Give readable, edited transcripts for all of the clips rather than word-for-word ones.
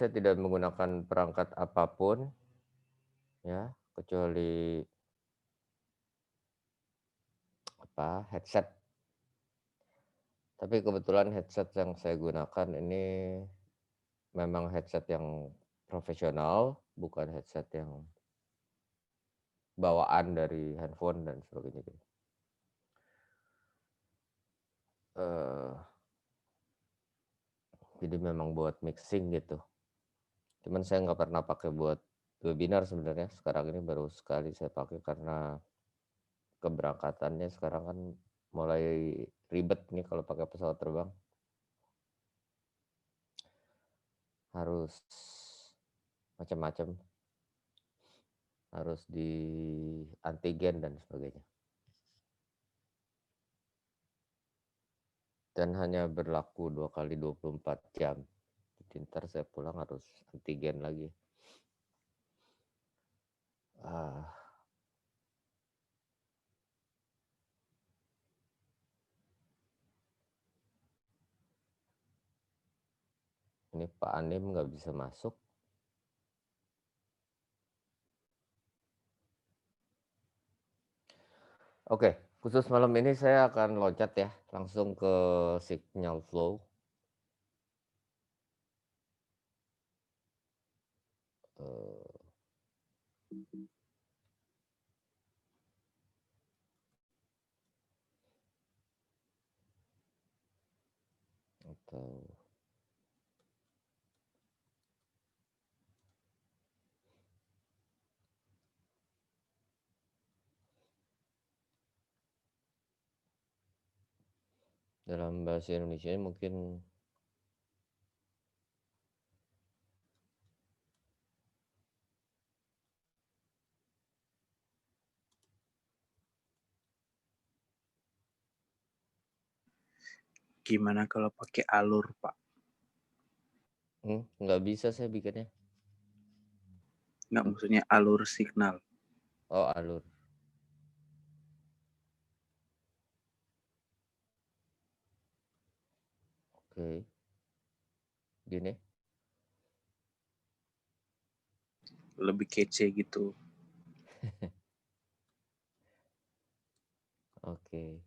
saya tidak menggunakan perangkat apapun ya, kecuali headset. Tapi kebetulan headset yang saya gunakan ini memang headset yang profesional, bukan headset yang bawaan dari handphone dan sebagainya gitu. Eee, jadi memang buat mixing gitu. Cuman saya nggak pernah pakai buat webinar sebenarnya, sekarang ini baru sekali saya pakai karena keberangkatannya sekarang kan mulai ribet nih kalau pakai pesawat terbang. Harus macam-macam, harus di antigen dan sebagainya. Dan hanya berlaku 2 kali 24 jam. Jadi entar saya pulang harus antigen lagi. Ah, ini Pak Anim nggak bisa masuk. Oke, khusus malam ini saya akan loncat ya, langsung ke signal flow. Eee, atau dalam bahasa Indonesia mungkin Gimana kalau pakai alur, Pak? nggak bisa saya bikinnya. Nggak, maksudnya alur signal. Oh, alur. Oke. Gini? Lebih kece gitu. Oke.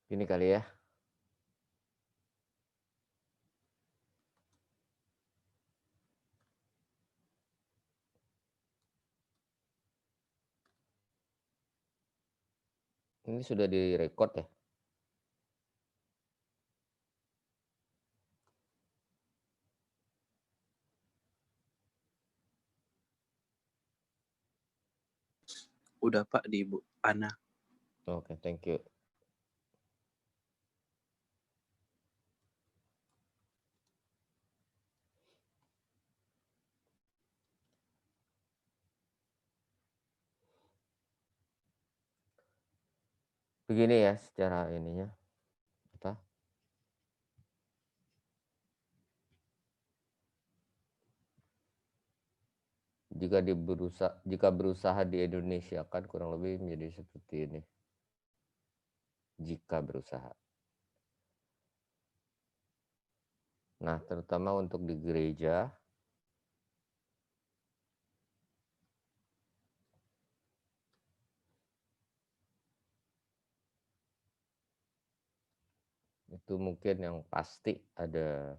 Gini kali ya? Ini sudah direkod ya? Udah, Pak, di Ibu Ana. Oke, thank you. Begini ya secara ininya, apa, jika berusaha di Indonesia kan kurang lebih menjadi seperti ini, jika berusaha. Nah, terutama untuk di gereja, itu mungkin yang pasti ada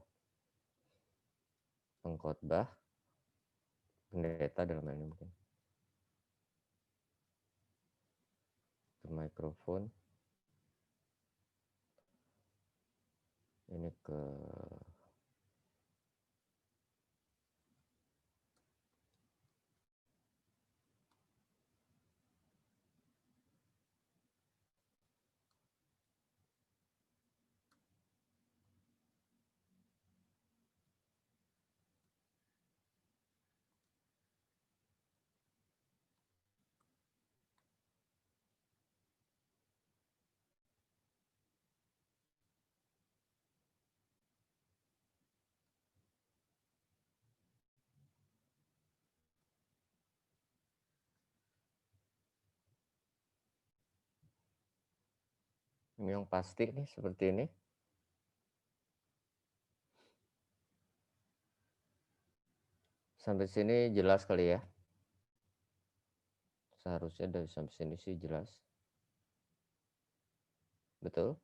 pengkhotbah, pendeta dalam hal ini mungkin, ke mikrofon, ini ke Ini yang pasti nih seperti ini. Sampai sini jelas kali ya? Seharusnya dari sampai sini sih jelas. Betul?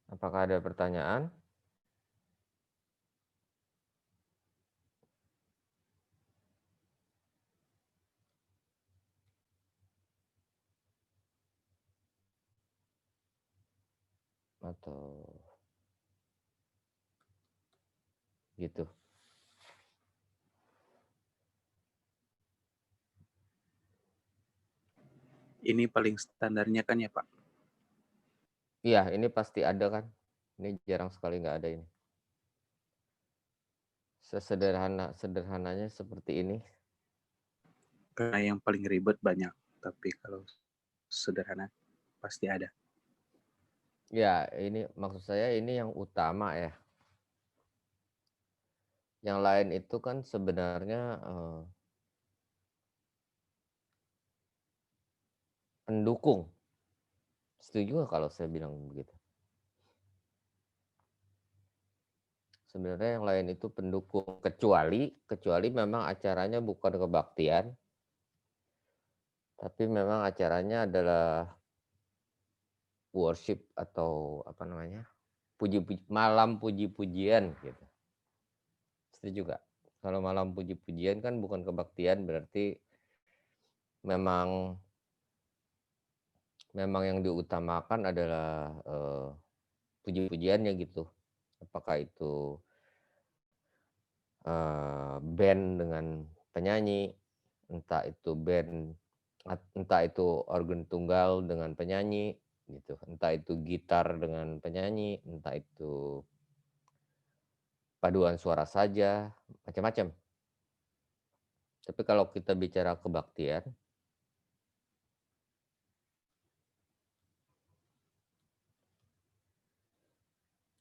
Apakah ada pertanyaan? Atau gitu? Ini paling standarnya kan ya Pak? Iya, ini pasti ada kan? Ini jarang sekali nggak ada ini. Sederhananya seperti ini. Karena yang paling ribet banyak, tapi kalau sederhana pasti ada. Ya, ini maksud saya ini yang utama ya. Yang lain itu kan sebenarnya pendukung. Setuju nggak kalau saya bilang begitu? Sebenarnya yang lain itu pendukung, kecuali memang acaranya bukan kebaktian, tapi memang acaranya adalah worship atau apa namanya, malam puji-pujian gitu. Setuju nggak? Kalau malam puji-pujian kan bukan kebaktian, berarti memang yang diutamakan adalah puji-pujiannya gitu. Apakah itu band dengan penyanyi, entah itu organ tunggal dengan penyanyi gitu, entah itu gitar dengan penyanyi, entah itu paduan suara saja, macam-macam. Tapi kalau kita bicara kebaktian,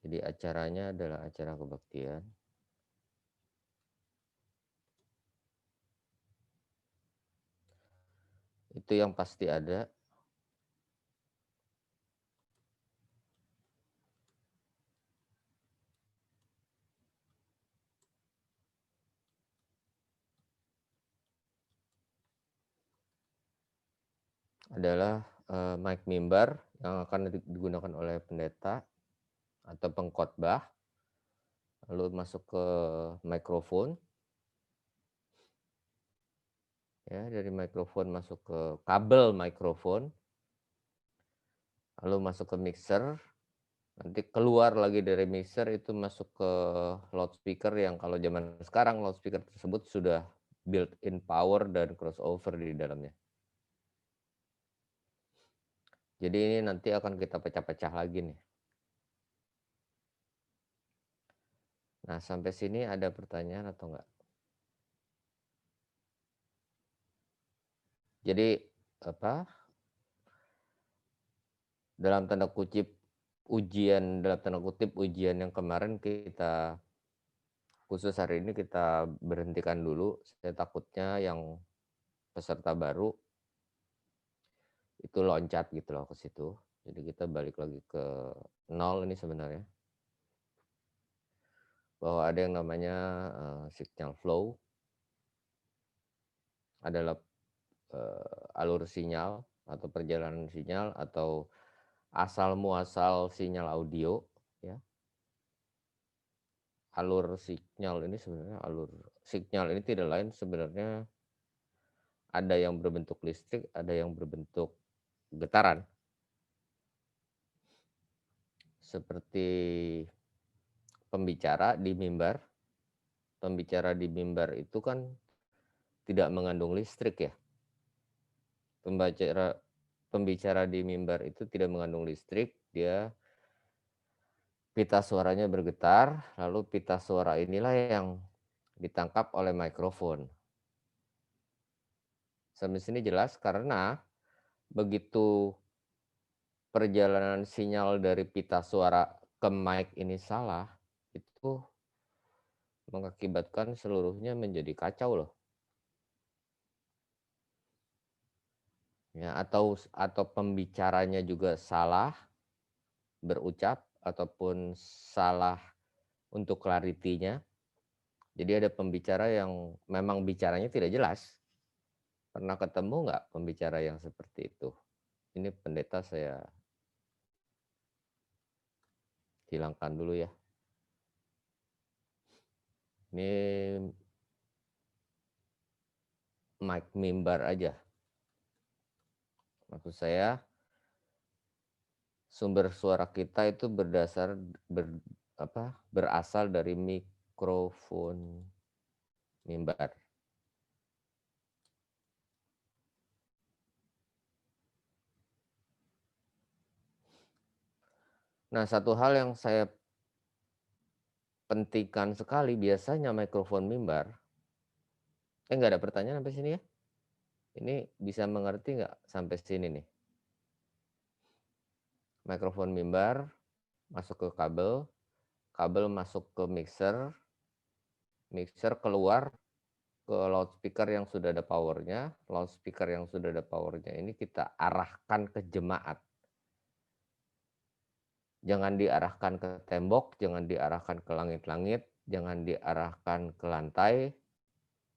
jadi acaranya adalah acara kebaktian. Itu yang pasti ada. Adalah mic mimbar yang akan digunakan oleh pendeta atau pengkhotbah, lalu masuk ke mikrofon, ya dari mikrofon masuk ke kabel mikrofon, lalu masuk ke mixer, nanti keluar lagi dari mixer itu masuk ke loudspeaker yang kalau zaman sekarang loudspeaker tersebut sudah built-in power dan crossover di dalamnya. Jadi ini nanti akan kita pecah-pecah lagi nih. Nah, sampai sini ada pertanyaan atau enggak? Jadi apa? Dalam tanda kutip ujian yang kemarin kita khusus hari ini kita berhentikan dulu. Saya takutnya yang peserta baru itu loncat gitu loh ke situ. Jadi kita balik lagi ke nol ini sebenarnya. Bahwa ada yang namanya signal flow, adalah alur sinyal atau perjalanan sinyal atau asal muasal sinyal audio ya. Alur sinyal ini tidak lain sebenarnya ada yang berbentuk listrik, ada yang berbentuk getaran. Seperti pembicara di mimbar. Pembicara di mimbar itu kan tidak mengandung listrik ya. Pembicara di mimbar itu tidak mengandung listrik, dia pita suaranya bergetar, lalu pita suara inilah yang ditangkap oleh mikrofon. Sampai sini jelas karena begitu perjalanan sinyal dari pita suara ke mic ini salah, itu mengakibatkan seluruhnya menjadi kacau loh. ya, atau pembicaranya juga salah berucap ataupun salah untuk clarity-nya. Jadi ada pembicara yang memang bicaranya tidak jelas. Pernah ketemu nggak pembicara yang seperti itu? Ini pendeta saya hilangkan dulu ya. Ini mic mimbar aja. Maksud saya sumber suara kita itu berasal dari mikrofon mimbar. Nah, satu hal yang saya pentingkan sekali biasanya mikrofon mimbar. Nggak ada pertanyaan sampai sini ya? Ini bisa mengerti nggak sampai sini nih? Mikrofon mimbar masuk ke kabel, kabel masuk ke mixer, mixer keluar ke loudspeaker yang sudah ada powernya, loudspeaker yang sudah ada powernya ini kita arahkan ke jemaat. Jangan diarahkan ke tembok, jangan diarahkan ke langit-langit, jangan diarahkan ke lantai,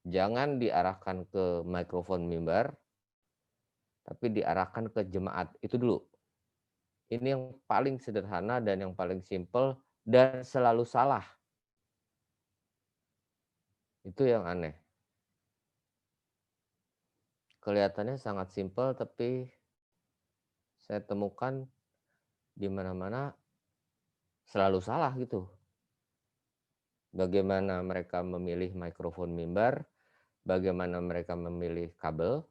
jangan diarahkan ke mikrofon mimbar, tapi diarahkan ke jemaat. Itu dulu. Ini yang paling sederhana dan yang paling simpel dan selalu salah. Itu yang aneh. Kelihatannya sangat simpel, tapi saya temukan di mana-mana selalu salah gitu. Bagaimana mereka memilih mikrofon mimbar, bagaimana mereka memilih kabel,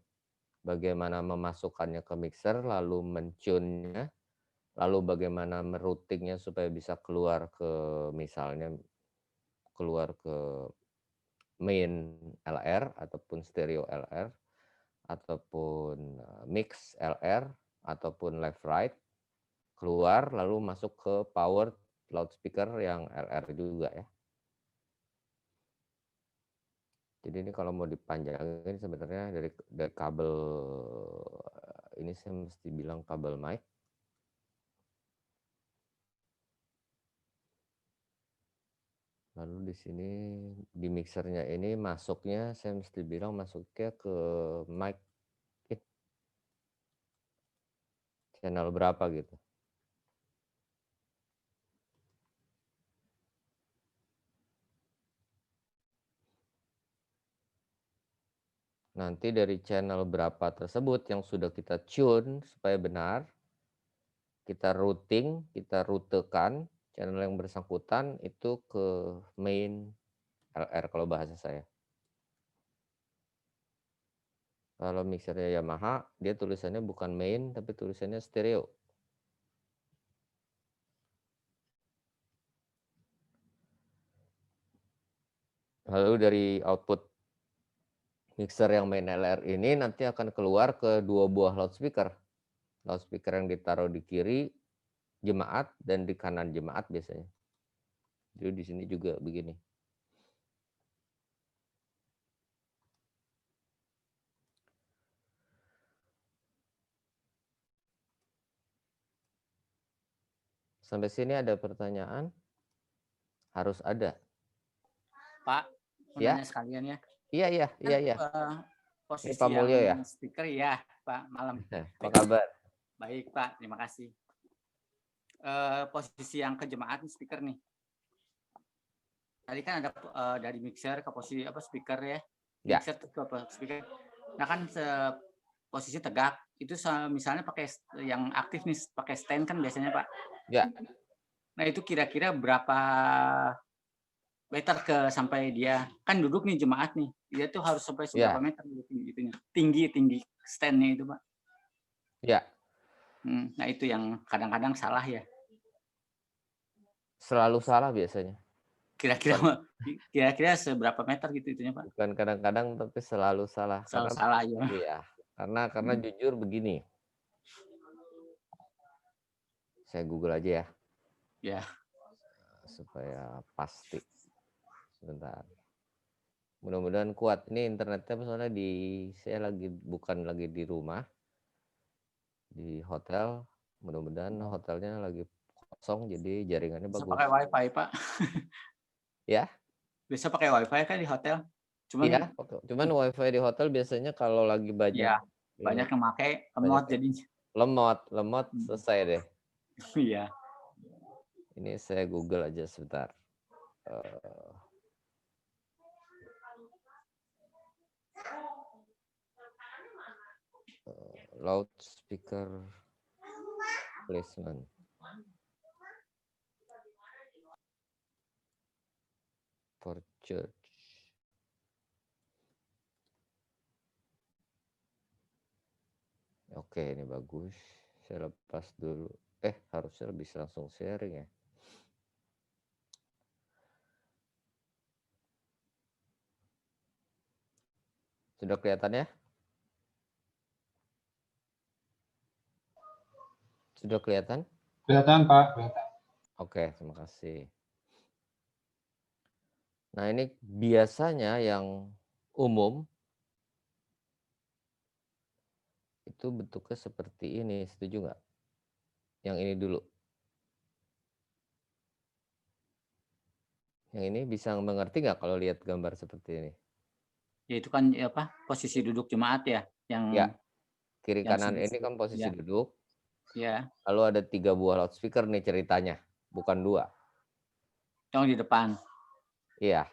bagaimana memasukkannya ke mixer, lalu mencune-nya, lalu bagaimana meroutingnya supaya bisa keluar ke misalnya keluar ke main LR ataupun stereo LR ataupun mix LR ataupun left right keluar lalu masuk ke power loudspeaker yang LR juga ya. Jadi ini kalau mau dipanjangin sebenarnya dari kabel ini saya mesti bilang kabel mic. Lalu di sini di mixernya ini masuknya saya mesti bilang masuknya ke mic channel berapa gitu. Nanti dari channel berapa tersebut yang sudah kita tune supaya benar, kita routing, kita rutekan channel yang bersangkutan itu ke main LR kalau bahasa saya. Kalau mixernya Yamaha, dia tulisannya bukan main tapi tulisannya stereo. Lalu dari output mixer yang main LR ini nanti akan keluar ke dua buah loudspeaker. Loudspeaker yang ditaruh di kiri jemaat dan di kanan jemaat biasanya. Jadi di sini juga begini. Sampai sini ada pertanyaan? Harus ada. Pak, mau Ya. nanya sekalian ya. Iya. Ini Posisi Pak Mulyo ya? yang speaker ya, Pak, malam. Apa kabar? Baik, Pak, terima kasih. Posisi yang ke jemaat speaker nih. Tadi kan ada dari mixer ke posisi speaker ya. Mixer ke speaker. Nah kan posisi tegak itu misalnya pakai yang aktif nih pakai stand kan biasanya Pak. Ya. Nah itu kira-kira berapa meter ke sampai dia kan duduk nih jemaat nih, dia tuh harus sampai seberapa meter gitu, tinggi standnya itu Pak. Ya. Nah itu yang kadang-kadang salah ya. Selalu salah biasanya. Kira-kira seberapa meter gitu itunya Pak? Bukan kadang-kadang tapi selalu salah. Selalu salah ya. Iya. Karena jujur begini. Saya Google aja ya. Ya. Supaya pasti. Sebentar. Mudah-mudahan kuat. Ini internetnya soalnya saya bukan lagi di rumah. di hotel. Mudah-mudahan hotelnya lagi kosong, jadi jaringannya Bisa bagus. pakai wifi Pak. Ya, Bisa pakai wifi kan di hotel. Cuman iya. Cuman wifi di hotel biasanya kalau lagi banyak ya banyak yang pakai lemot jadinya. lemot selesai deh. Iya. Ini saya Google aja sebentar. Loudspeaker placement. For church. Oke, ini bagus. Saya lepas dulu. Harusnya bisa langsung sharing ya. Sudah kelihatan ya? Sudah kelihatan? Kelihatan, Pak. Kelihatan. Oke, terima kasih. Nah, ini biasanya yang umum itu bentuknya seperti ini. Setuju nggak? Yang ini dulu. Yang ini bisa mengerti nggak kalau lihat gambar seperti ini? Ya itu kan posisi duduk jemaat ya yang Ya, kiri yang kanan ini sudut. kan posisi Ya. duduk. Ya, Lalu ada 3 buah loudspeaker nih ceritanya, bukan 2. yang di depan. Iya,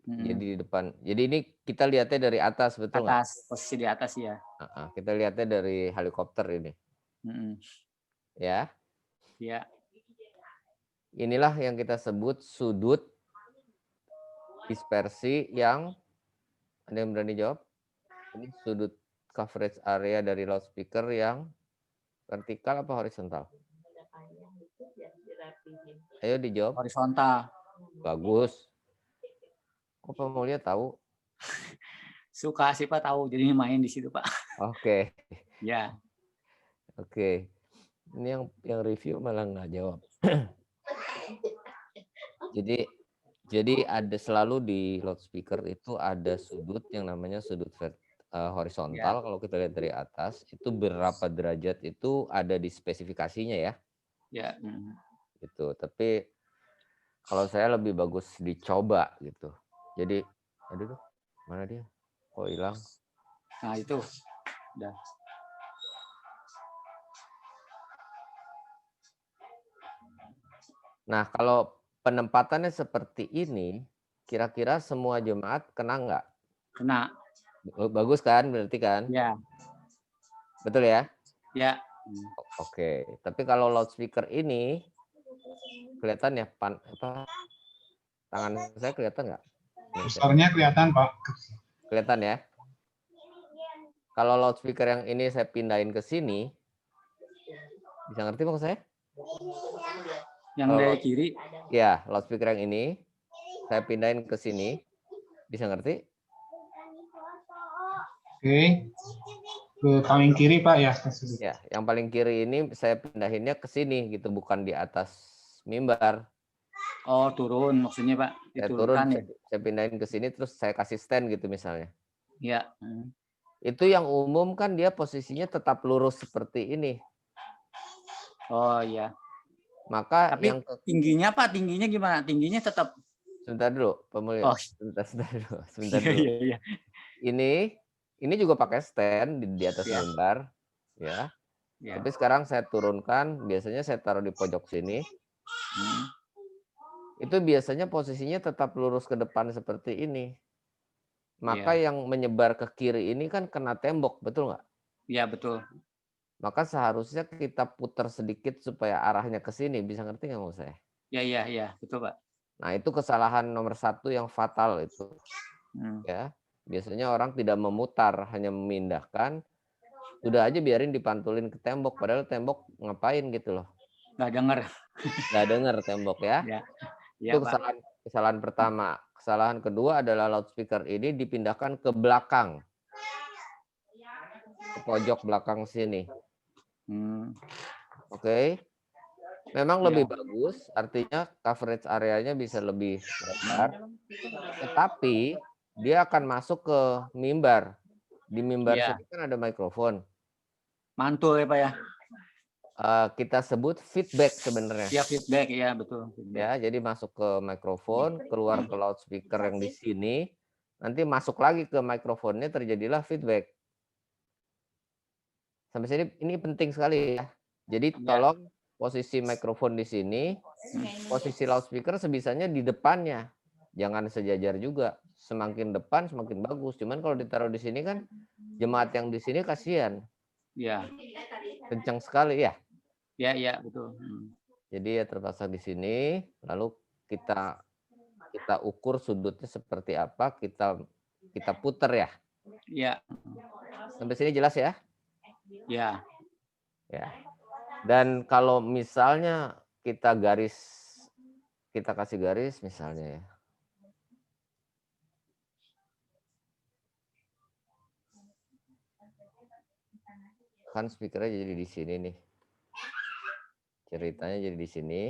jadi di depan. Jadi ini kita lihatnya dari atas, betul nggak? Atas, posisi di atas ya. Kita lihatnya dari helikopter ini. Ya. Ya. Inilah yang kita sebut sudut dispersi yang, ada yang berani jawab? Ini sudut coverage area dari loudspeaker yang vertikal apa horizontal? Ayo dijawab. Horizontal. Bagus. Kok Pak mau lihat tahu? Suka sih Pak tahu, jadi main di situ Pak. Oke. Ya. Oke. Ini yang review malah nggak jawab. Jadi ada selalu di loudspeaker itu ada sudut yang namanya sudut horizontal. Kalau kita lihat dari atas itu berapa derajat itu ada di spesifikasinya ya. Ya. Gitu. Tapi kalau saya lebih bagus dicoba gitu. Jadi, aduh, mana dia? Kok hilang? Nah itu, udah. Nah kalau penempatannya seperti ini, kira-kira semua jemaat kena nggak? Kena. Bagus kan berarti kan? Ya. Betul ya? Ya. Oke, tapi kalau loudspeaker ini kelihatan ya, tangan saya kelihatan nggak? Besarnya kelihatan, Pak. Kelihatan ya? Kalau loudspeaker yang ini saya pindahin ke sini, bisa ngerti maksud saya? Yang dari kiri? Ya, loudspeaker yang ini saya pindahin ke sini, bisa ngerti? Oke. Ke paling kiri, Pak ya. Ya, yang paling kiri ini saya pindahinnya ke sini gitu, bukan di atas mimbar. Oh, turun maksudnya Pak. Saya turun, saya pindahin ke sini terus saya kasih stand gitu misalnya. Iya. Itu yang umum kan dia posisinya tetap lurus seperti ini. Oh iya. Maka tapi yang tingginya Pak, tingginya gimana? Tingginya tetap. Sebentar dulu, Pak Mulyo. Oh. Sebentar dulu. Iya. Ini juga pakai stand di atas mimbar, ya. Tapi sekarang saya turunkan, biasanya saya taruh di pojok sini. Itu biasanya posisinya tetap lurus ke depan seperti ini. Maka yang menyebar ke kiri ini kan kena tembok, betul nggak? Iya, betul. Maka seharusnya kita putar sedikit supaya arahnya ke sini. Bisa ngerti nggak maksud saya? Iya, betul Pak. Nah itu kesalahan nomor 1 yang fatal itu. Ya, biasanya orang tidak memutar, hanya memindahkan. Udah aja biarin dipantulin ke tembok, padahal tembok ngapain gitu loh. Nggak denger. Nggak denger tembok ya. Itu kesalahan pertama. Kesalahan kedua adalah loudspeaker ini dipindahkan ke belakang. Ke pojok belakang sini. Oke. Memang lebih bagus, artinya coverage areanya bisa lebih besar. Tetapi dia akan masuk ke mimbar. Di mimbar sini kan ada mikrofon. Mantul ya Pak ya? kita sebut feedback sebenarnya. Ya feedback, ya betul. Feedback. Ya, jadi masuk ke mikrofon, keluar ke loudspeaker yang di sini, nanti masuk lagi ke mikrofonnya, terjadilah feedback. Sampai sini ini penting sekali ya. Jadi tolong posisi mikrofon di sini, posisi loudspeaker sebisanya di depannya. Jangan sejajar juga. Semakin depan semakin bagus. Cuman kalau ditaruh di sini kan jemaat yang di sini kasihan. Ya. Kencang sekali ya. Ya, betul. Jadi ya terpasang di sini, lalu kita ukur sudutnya seperti apa, kita puter ya. Ya. Sampai sini jelas ya? Ya. Ya. Dan kalau misalnya kita kasih garis misalnya ya. Kan speakernya jadi di sini nih. Ceritanya jadi di sini.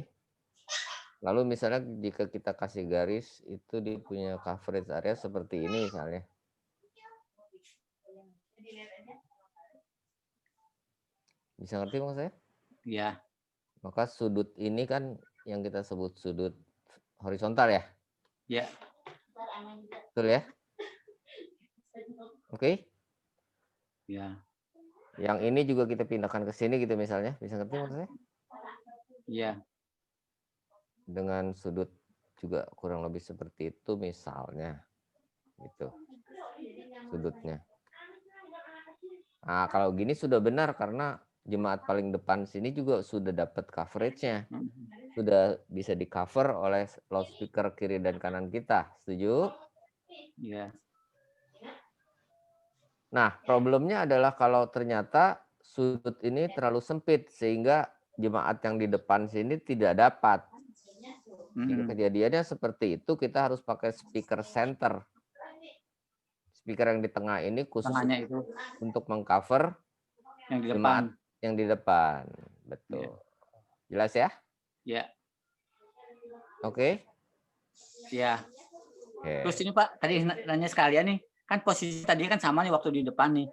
Lalu misalnya jika kita kasih garis itu dia punya coverage area seperti ini misalnya. Bisa ngerti maksud saya? Iya. Maka sudut ini kan yang kita sebut sudut horizontal ya? Iya. Betul ya? Oke? Iya. Yang ini juga kita pindahkan ke sini gitu misalnya. Bisa ngerti maksudnya? Iya. Dengan sudut juga kurang lebih seperti itu misalnya. Gitu. Sudutnya. Nah, kalau gini sudah benar karena jemaat paling depan sini juga sudah dapat coverage-nya. Sudah bisa di cover oleh loudspeaker kiri dan kanan kita. Setuju? Iya. Nah, problemnya adalah kalau ternyata sudut ini terlalu sempit sehingga jemaat yang di depan sini tidak dapat. Jika kejadiannya seperti itu, kita harus pakai speaker center. Speaker yang di tengah ini khusus itu untuk mengcover yang di jemaat depan. yang di depan. Betul. Jelas ya? Ya. Oke? Ya. Oke. Terus ini Pak, tadi nanya sekalian nih, kan posisi tadi kan sama nih waktu di depan nih.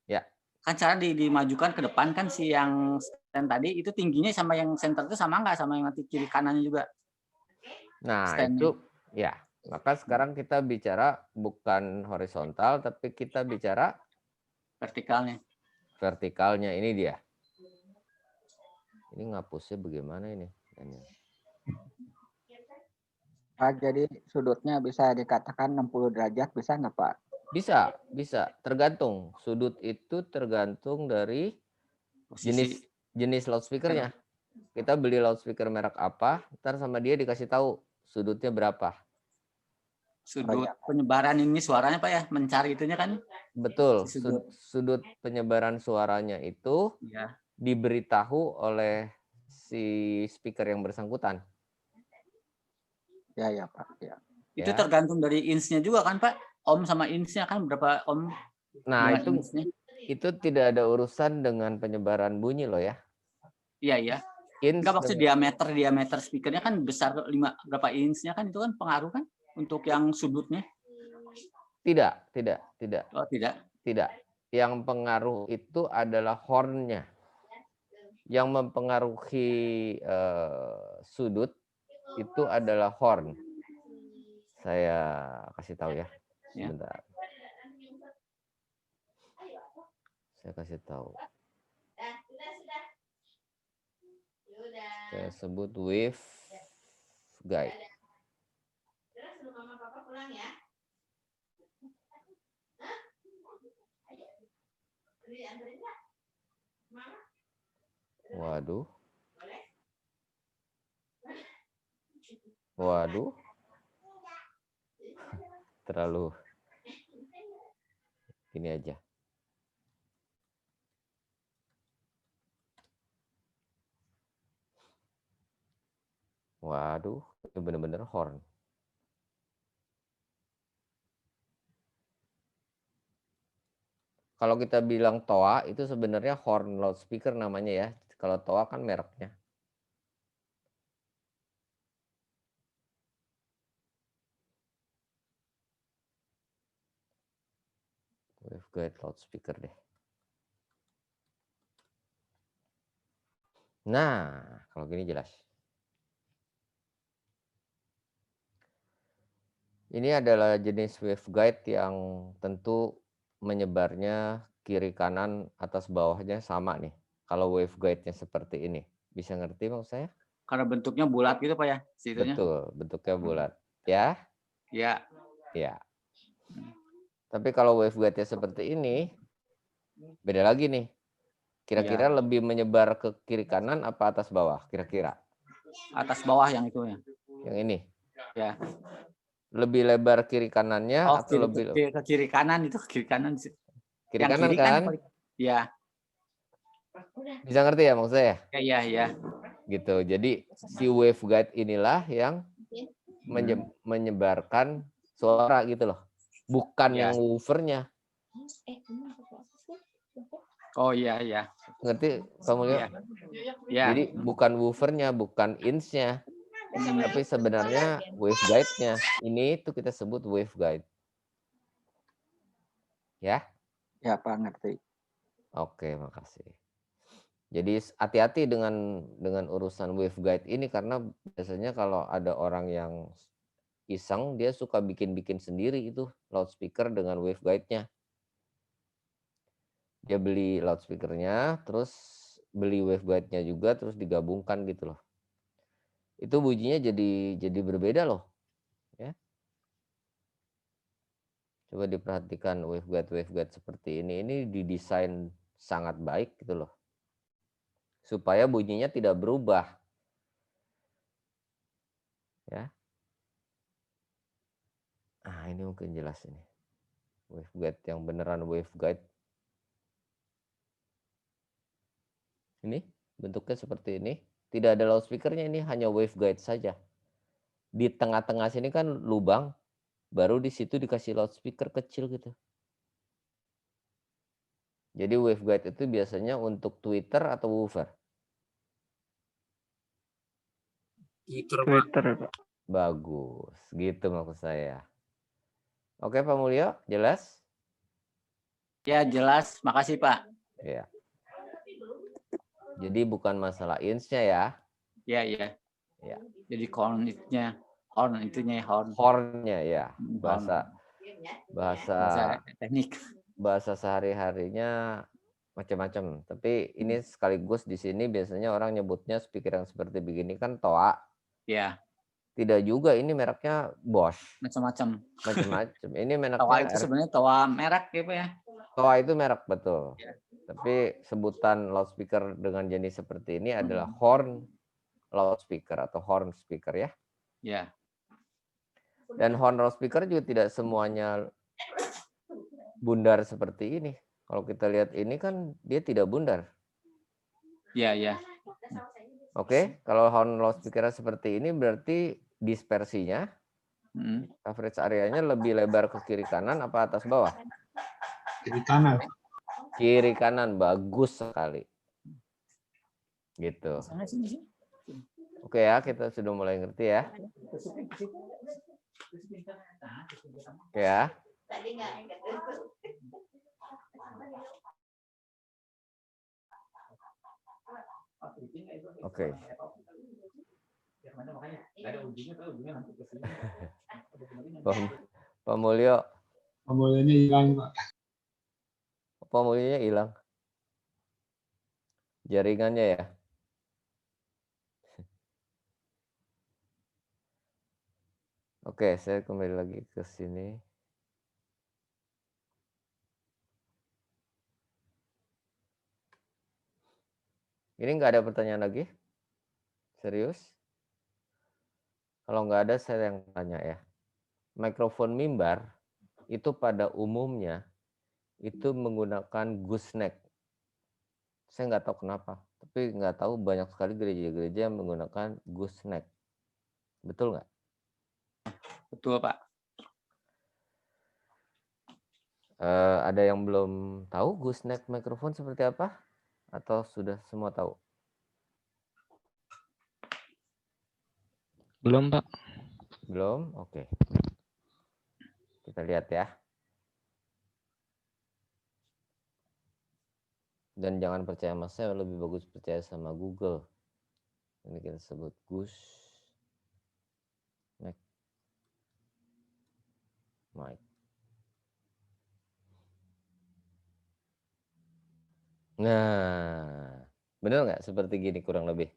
Ya. Kan cara dimajukan ke depan kan si yang stand tadi itu tingginya sama yang center itu sama nggak sama yang nanti kiri kanannya juga? Nah, Stand-nya. itu ya. Maka sekarang kita bicara bukan horizontal, tapi kita bicara Vertikalnya. vertikalnya. Ini dia. Ini ngapusnya bagaimana ini? Pak, jadi sudutnya bisa dikatakan 60 derajat, bisa nggak Pak? Bisa, bisa. Tergantung. Sudut itu tergantung dari jenis loudspeakernya. Kita beli loudspeaker merek apa, ntar sama dia dikasih tahu sudutnya berapa. Sudut penyebaran ini suaranya Pak ya, mencari itunya kan? Betul. Sudut penyebaran suaranya itu diberitahu oleh si speaker yang bersangkutan. Ya Pak. Ya. Itu tergantung dari inch-nya juga kan Pak? Ohm sama inch-nya kan berapa ohm? Nah itu tidak ada urusan dengan penyebaran bunyi loh ya. Iya. Enggak maksud diameter speakernya kan besar berapa inch-nya kan itu kan pengaruh kan untuk yang sudutnya? Tidak. Oh, tidak. Yang pengaruh itu adalah horn-nya. Yang mempengaruhi sudut itu adalah horn. Saya kasih tahu ya. Sebentar. Saya kasih tahu. Saya sebut wave guide. Waduh. Terlalu ini aja. Waduh, itu benar-benar horn. Kalau kita bilang TOA itu sebenarnya horn loudspeaker namanya ya. Kalau TOA kan mereknya. Waveguide loudspeaker deh. Nah, kalau gini jelas. Ini adalah jenis waveguide yang tentu menyebarnya kiri kanan atas bawahnya sama nih. Kalau waveguide-nya seperti ini. Bisa ngerti maksud saya? Karena bentuknya bulat gitu Pak ya, situnya. Betul, bentuknya bulat. Ya? Ya. Ya. Tapi kalau waveguide-nya seperti ini, beda lagi nih. Kira-kira lebih menyebar ke kiri kanan apa atas bawah? Kira-kira. Atas bawah yang itu ya. Yang ini. Ya. Lebih lebar kiri kanannya Oh, atau lebih ke kiri kanan itu, ke kiri kanan. kiri Yang kanan kiri kan? Ya. Bisa ngerti ya maksud saya? Ya. Gitu. Jadi si waveguide inilah yang menyebarkan suara gitu loh. Bukan yang woofernya. Oh iya. Ngerti kamu lihat? Ya. Jadi bukan woofernya, bukan inch-nya. Tapi sebenarnya waveguide-nya. Ini tuh kita sebut waveguide. Ya? Ya Pak, ngerti. Oke, makasih. Jadi hati-hati dengan urusan waveguide ini karena biasanya kalau ada orang yang iseng dia suka bikin-bikin sendiri itu loudspeaker dengan waveguide-nya. Dia beli loudspeaker-nya, terus beli waveguide-nya juga, terus digabungkan gitu loh. Itu bunyinya jadi berbeda loh. Ya. Coba diperhatikan waveguide seperti ini. Ini didesain sangat baik gitu loh. Supaya bunyinya tidak berubah. Ya. Ah, ini mungkin jelas ini. Waveguide yang beneran waveguide. Ini bentuknya seperti ini. Tidak ada loudspeaker-nya, ini hanya waveguide saja. Di tengah-tengah sini kan lubang, baru di situ dikasih loudspeaker kecil gitu. Jadi waveguide itu biasanya untuk tweeter atau woofer? Twitter, Pak. Bagus, gitu maksud saya. Oke Pak Mulyo, jelas? Ya jelas, makasih Pak. Ya. Jadi bukan masalah inch-nya ya. Ya. Jadi horn-nya horn-nya ya. Bahasa teknik. Bahasa sehari-harinya macam-macam. Tapi ini sekaligus di sini biasanya orang nyebutnya speaker yang seperti begini kan TOA. Ya. Tidak juga, ini mereknya Bosch. Macam-macam. Ini mereknya TOA itu sebenarnya TOA merek gitu ya. TOA itu merek betul. Tapi sebutan loudspeaker dengan jenis seperti ini adalah horn loudspeaker atau horn speaker ya. Ya. Dan horn loudspeaker juga tidak semuanya bundar seperti ini. Kalau kita lihat ini kan dia tidak bundar. Ya. Oke, kalau horn loudspeaker seperti ini berarti dispersinya, coverage areanya lebih lebar ke kiri kanan apa atas bawah? Kiri kanan. Kiri kanan, bagus sekali. Gitu. Oke ya, kita sudah mulai ngerti ya. Oke ya. Oke. Pak Mulyo. Pak Mulyonya hilang, Pak. Pak Mulyonya hilang. Jaringannya ya. Oke, saya kembali lagi ke sini. Ini nggak ada pertanyaan lagi? Serius? Kalau nggak ada, saya yang tanya ya. Mikrofon mimbar itu pada umumnya itu menggunakan gooseneck. Saya nggak tahu kenapa, tapi nggak tahu banyak sekali gereja-gereja yang menggunakan gooseneck. Betul nggak? Betul Pak. Ada yang belum tahu gooseneck mikrofon seperti apa? Atau sudah semua tahu? Belum, Pak. Belum? Oke. Kita lihat ya. Dan jangan percaya sama saya, lebih bagus percaya sama Google. Ini kita sebut gooseneck mic. Nah, benar nggak seperti gini kurang lebih?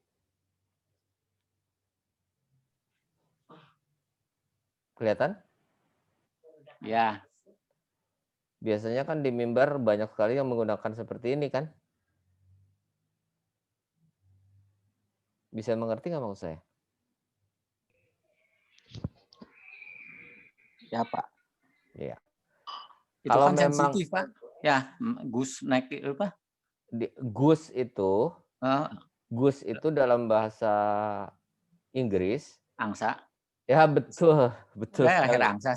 Kelihatan? Ya, Biasanya kan di mimbar banyak sekali yang menggunakan seperti ini kan? Bisa mengerti nggak maksud saya? Ya Pak. Iya. itu Kalau kan memang sensitif, Pak. Ya, gooseneck itu apa? goose itu Eh, goose itu dalam bahasa Inggris, angsa. ya betul, betul Ya, leher sekali. angsa.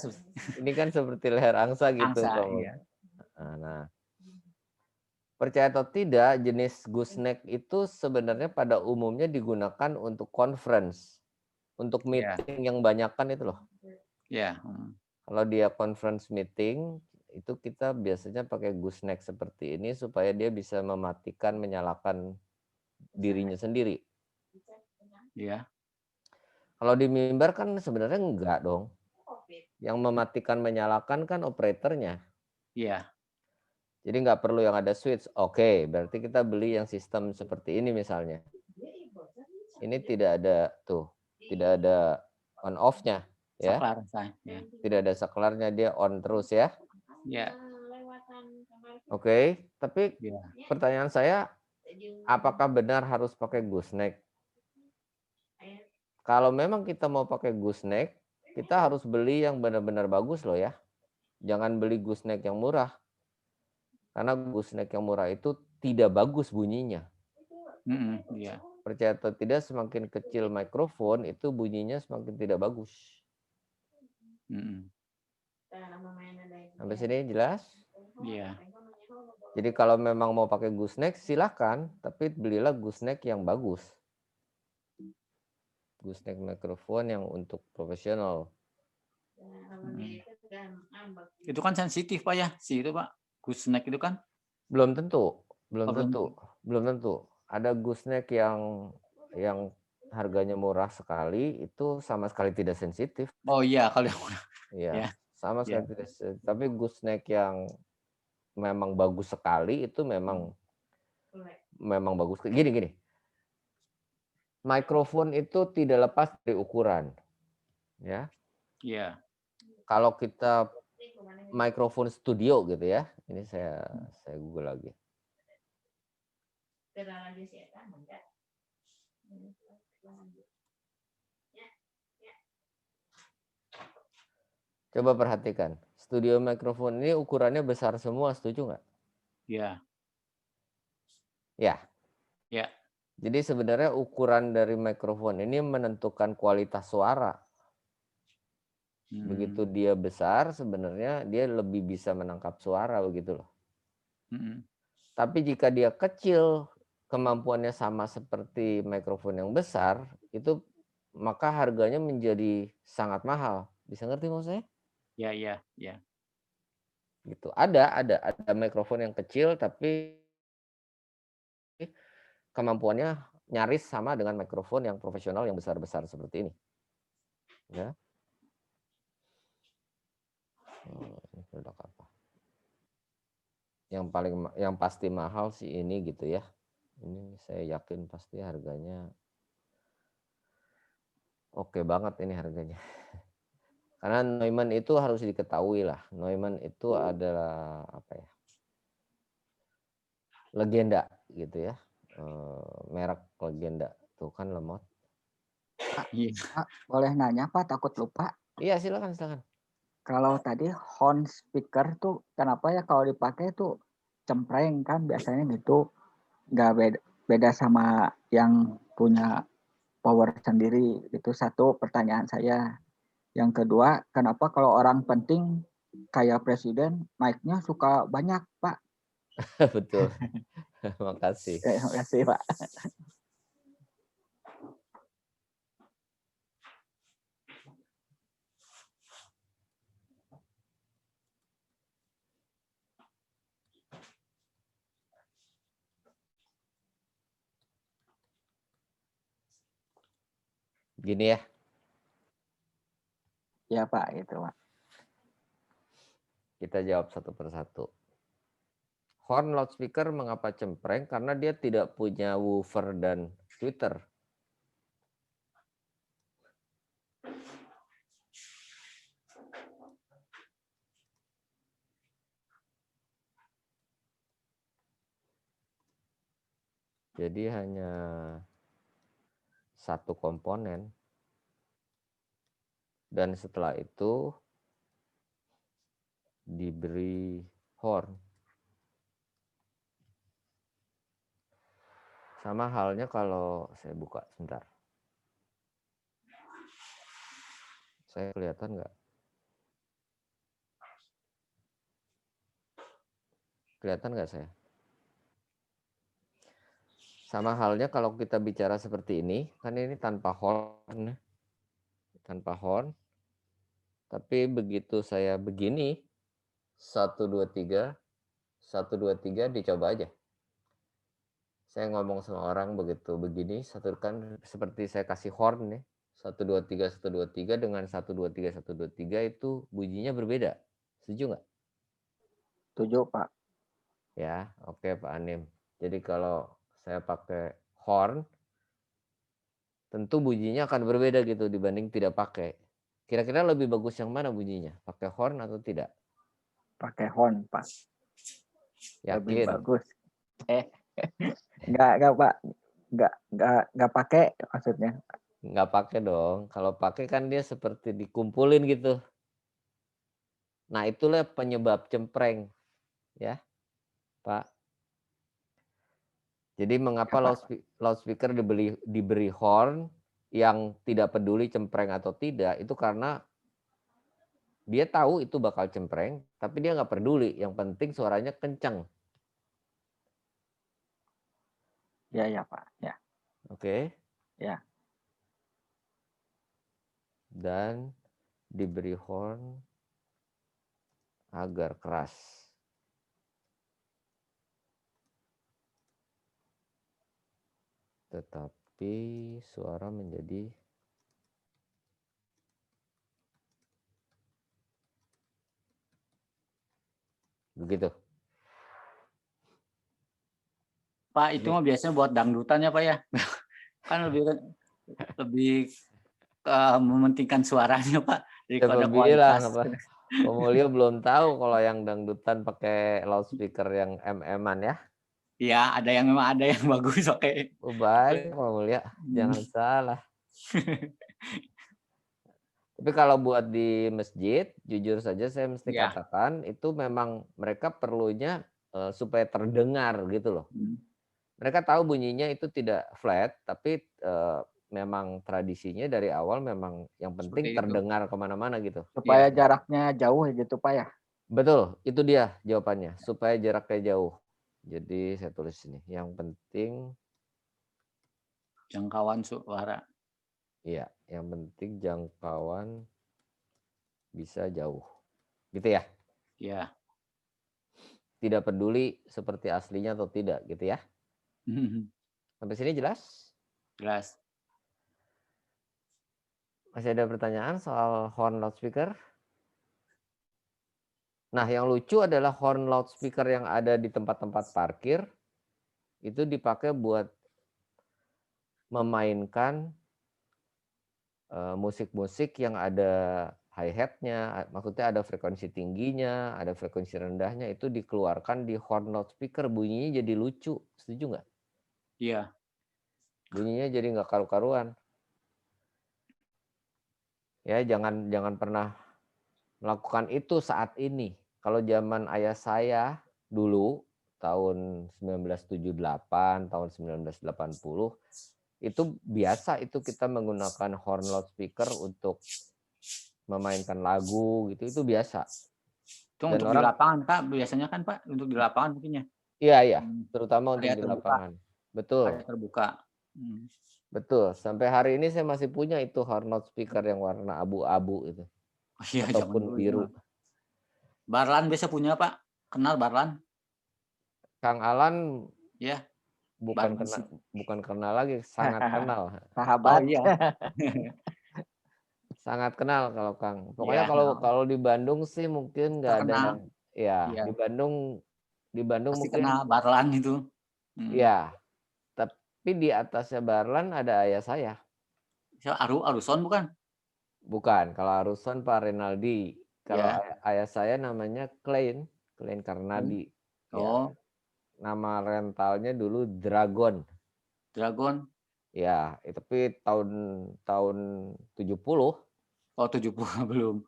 Ini kan seperti leher angsa gitu, Angsa, kamu. iya. Nah, percaya atau tidak, jenis gooseneck itu sebenarnya pada umumnya digunakan untuk conference, untuk Ya, meeting yang banyakan itu loh. ya. Kalau dia conference meeting, itu kita biasanya pakai gooseneck seperti ini supaya dia bisa mematikan, menyalakan dirinya sendiri. Ya, Kalau di mimbar kan sebenarnya enggak dong. Yang mematikan, menyalakan kan operatornya. ya. Jadi nggak perlu yang ada switch. Oke, berarti kita beli yang sistem seperti ini misalnya. Ini tidak ada tuh, tidak ada on off-nya, ya. Saklar, saya. Ya. Tidak ada saklarnya, dia on terus ya. Ya. Oke, tapi Ya. pertanyaan saya, apakah benar harus pakai gooseneck? Kalau memang kita mau pakai gooseneck, kita harus beli yang benar-benar bagus loh ya. Jangan beli gooseneck yang murah. Karena gooseneck yang murah itu tidak bagus bunyinya. Ya. Percaya atau tidak, semakin kecil mikrofon itu bunyinya semakin tidak bagus. Sampai sini jelas? Iya. Jadi kalau memang mau pakai gooseneck silahkan, tapi belilah gooseneck yang bagus. Gooseneck mikrofon yang untuk profesional. Itu kan sensitif Pak ya, si itu Pak. Gooseneck itu kan? Belum tentu, belum Oh, belum. tentu, belum tentu. Ada gooseneck yang harganya murah sekali, itu sama sekali tidak sensitif. Oh iya, kalau yang Iya, ya. sama sekali Ya. tidak sensitif. Tapi gooseneck yang memang bagus sekali itu memang bagus. Gini. Mikrofon itu tidak lepas dari ukuran. Ya. Iya. Kalau kita mikrofon studio gitu ya. Ini saya Google lagi. Coba perhatikan. Studio mikrofon ini ukurannya besar semua, setuju nggak? Iya. Ya. Ya. Jadi sebenarnya ukuran dari mikrofon ini menentukan kualitas suara. Begitu dia besar, sebenarnya dia lebih bisa menangkap suara begitu loh. Tapi jika dia kecil, kemampuannya sama seperti mikrofon yang besar, itu maka harganya menjadi sangat mahal. Bisa ngerti maksud saya? Ya. Gitu. Ada mikrofon yang kecil tapi kemampuannya nyaris sama dengan mikrofon yang profesional yang besar-besar seperti ini. Ya. Ini produk apa? Yang pasti mahal sih ini gitu ya. Ini saya yakin pasti harganya oke banget ini harganya. Karena Neumann itu harus diketahui lah. Neumann itu adalah apa ya? Legenda gitu ya. Merek legenda. Tuh kan lemot. Pak, boleh nanya Pak, takut lupa. Iya, silakan. Kalau tadi horn speaker tuh kenapa ya kalau dipakai tuh cempreng kan biasanya gitu, nggak beda sama yang punya power sendiri. Itu satu pertanyaan saya. Yang kedua, kenapa kalau orang penting kayak presiden mic-nya suka banyak Pak? Betul. Makasih. Terima kasih Pak. Gini ya. Ya Pak, itu Pak. Kita jawab satu persatu. Horn loudspeaker mengapa cempreng? Karena dia tidak punya woofer dan tweeter. Jadi hanya satu komponen. Dan setelah itu diberi horn. Sama halnya kalau saya buka sebentar. Saya kelihatan nggak? Kelihatan nggak saya? Sama halnya kalau kita bicara seperti ini, kan ini tanpa horn. Tanpa horn. Tapi begitu saya begini, 1, 2, 3, 1, 2, 3, dicoba aja. Saya ngomong sama orang begitu begini, satu kan seperti saya kasih horn nih. 1, 2, 3, 1, 2, 3 dengan 1, 2, 3, 1, 2, 3 itu bunyinya berbeda. Setuju nggak? Setuju Pak. Ya, oke Pak Anim. Jadi kalau saya pakai horn, tentu bunyinya akan berbeda gitu dibanding tidak pakai. Kira-kira lebih bagus yang mana bunyinya? Pakai horn atau tidak? Pakai horn Pak. Lebih Yakin? bagus. Enggak Pak. Enggak pakai maksudnya. Nggak pakai dong. Kalau pakai kan dia seperti dikumpulin gitu. Nah itulah penyebab cempreng. Ya Pak. Jadi mengapa Ya, Pak. loudspeaker diberi horn yang tidak peduli cempreng atau tidak, itu karena dia tahu itu bakal cempreng, tapi dia nggak peduli. Yang penting suaranya kencang. Ya Pak. Ya. Oke. Ya. Dan diberi horn agar keras. Tetapi suara menjadi begitu. Pak, itu mah biasanya buat dangdutan ya Pak ya. Kan lebih mementingkan suaranya Pak daripada Siapa bilang kualitas. apa? Pemulia belum tahu kalau yang dangdutan pakai loudspeaker yang MM-an ya. Iya, ada yang memang ada yang bagus oke. Oh, baik Pemulia, jangan salah. Tapi kalau buat di masjid, jujur saja saya mesti Ya. katakan itu memang mereka perlunya supaya terdengar gitu loh. Mereka tahu bunyinya itu tidak flat, tapi memang tradisinya dari awal memang yang penting Seperti itu. terdengar kemana-mana gitu. Supaya Iya. jaraknya jauh gitu Pak ya. Betul, itu dia jawabannya. Supaya jaraknya jauh. Jadi saya tulis ini. Yang penting, Jangkauan suara. iya, yang penting jangkauan bisa jauh. Gitu ya. Ya. Tidak peduli seperti aslinya atau tidak gitu ya. Sampai sini jelas? Jelas. Masih ada pertanyaan soal horn loudspeaker? Nah, yang lucu adalah horn loudspeaker yang ada di tempat-tempat parkir itu dipakai buat memainkan musik-musik yang ada hi-hat-nya, maksudnya ada frekuensi tingginya, ada frekuensi rendahnya, itu dikeluarkan di horn loudspeaker, bunyinya jadi lucu. Setuju nggak? Iya. Bunyinya jadi nggak karu-karuan. Ya, jangan pernah melakukan itu saat ini. Kalau zaman ayah saya dulu tahun 1978, tahun 1980 itu biasa itu kita menggunakan horn loudspeaker untuk memainkan lagu gitu, itu biasa. Itu Dan untuk di lapangan Pak, biasanya kan Pak untuk di lapangan mungkin ya. Iya, terutama untuk Area di terbuka. lapangan. Betul. Area terbuka. Betul. Sampai hari ini saya masih punya itu horn loudspeaker yang warna abu-abu itu. Oh, iya, Ataupun biru. Barlan biasa punya Pak. Kenal Barlan? Kang Alan Ya. bukan kenal lagi, sangat kenal. Oh Sahabat. iya. Sangat kenal kalau Kang. Pokoknya Iya. kalau di Bandung sih mungkin nggak ada Terkenal. yang ya Iya. di Bandung Pasti mungkin kenal Barlan itu. ya. Tapi di atasnya Barlan ada ayah saya. Siapa? Aruson bukan? Bukan, kalau Aruson Pak Renaldi. Kalau Ya. ayah saya namanya Klein Karnadi. Ya. Oh, Nama rentalnya dulu Dragon. Dragon. Ya, tapi tahun 70. Oh, 70 belum.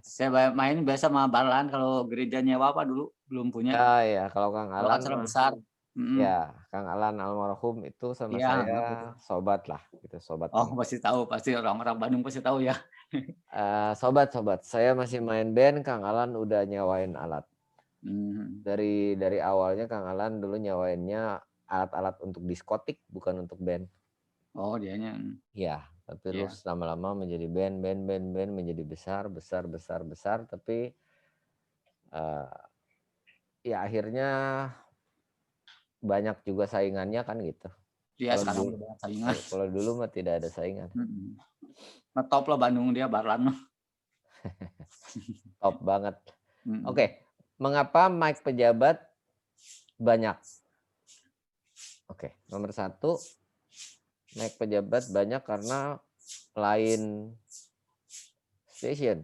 Saya main biasa sama Barlan kalau gereja nyewa apa dulu belum punya. Ya, kalau Kang Kalau Alan acara besar. ya, Kang Alan almarhum itu sama Iya. saya sobat lah, gitu, sobat. Oh, pasti tahu, pasti orang-orang Bandung pasti tahu ya. Sobat, saya masih main band, Kang Alan udah nyewain alat. Dari awalnya Kang Alan dulu nyewainnya alat-alat untuk diskotik, bukan untuk band. Oh, dianya. Ya, tapi terus lama-lama menjadi band menjadi besar, tapi ya akhirnya banyak juga saingannya kan gitu. Iya, sekarang udah banyak saingan. Kalau dulu mah tidak ada saingan. Ngetop lah Bandung dia Barlan mah. Top banget. Oke, mengapa mic pejabat banyak? Oke, nomor 1, mic pejabat banyak karena lain stasiun.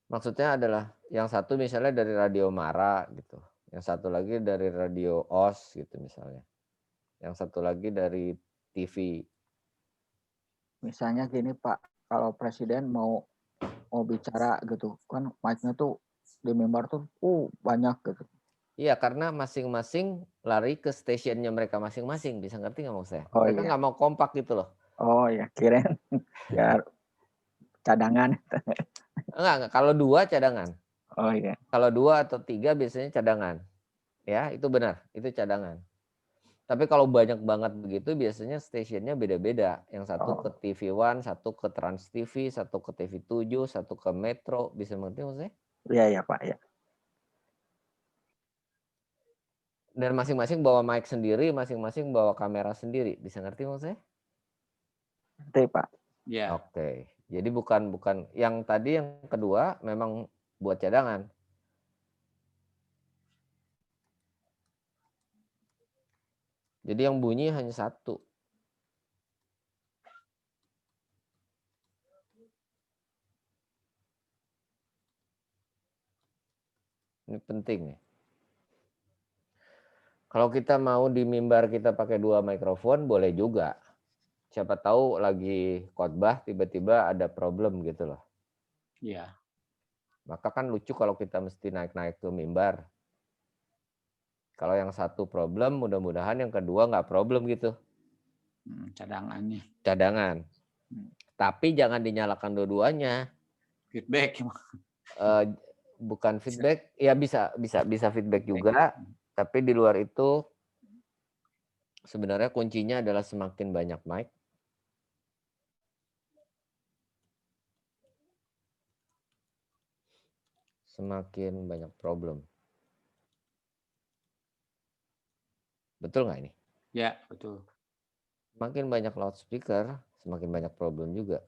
Maksudnya adalah yang satu misalnya dari radio Mara gitu, yang satu lagi dari radio OS gitu misalnya, yang satu lagi dari TV. Misalnya gini Pak, kalau presiden mau bicara gitu kan, mic-nya tuh di mimbar tuh banyak gitu. Iya, karena masing-masing lari ke stasiunnya mereka masing-masing, bisa ngerti nggak maksud saya? Mereka nggak mau kompak gitu loh. Oh ya, kirain biar cadangan. Enggak, kalau 2 cadangan. Oh iya. Kalau 2 atau 3 biasanya cadangan. Ya, itu benar, itu cadangan. Tapi kalau banyak banget begitu biasanya stasiunnya beda-beda. Yang satu ke TV One, satu ke Trans TV, satu ke TV 7, satu ke Metro. Bisa mengerti maksudnya? Iya Pak ya. Dan masing-masing bawa mic sendiri, masing-masing bawa kamera sendiri. Bisa ngerti maksudnya? Ngerti Pak. Iya. Oke. Jadi bukan yang tadi, yang kedua memang buat cadangan. Jadi yang bunyi hanya 1. Ini penting nih. Kalau kita mau di mimbar kita pakai 2 mikrofon boleh juga. Siapa tahu lagi khotbah tiba-tiba ada problem gitu loh. Iya. Maka kan lucu kalau kita mesti naik-naik ke mimbar. Kalau yang satu problem, mudah-mudahan yang kedua nggak problem gitu. Cadangan nih. Cadangan. Tapi jangan dinyalakan dua-duanya. Feedback. Bukan feedback, ya bisa feedback juga. Tapi di luar itu sebenarnya kuncinya adalah semakin banyak mic, semakin banyak problem. Betul nggak ini? Ya, betul. Semakin banyak loudspeaker, semakin banyak problem juga.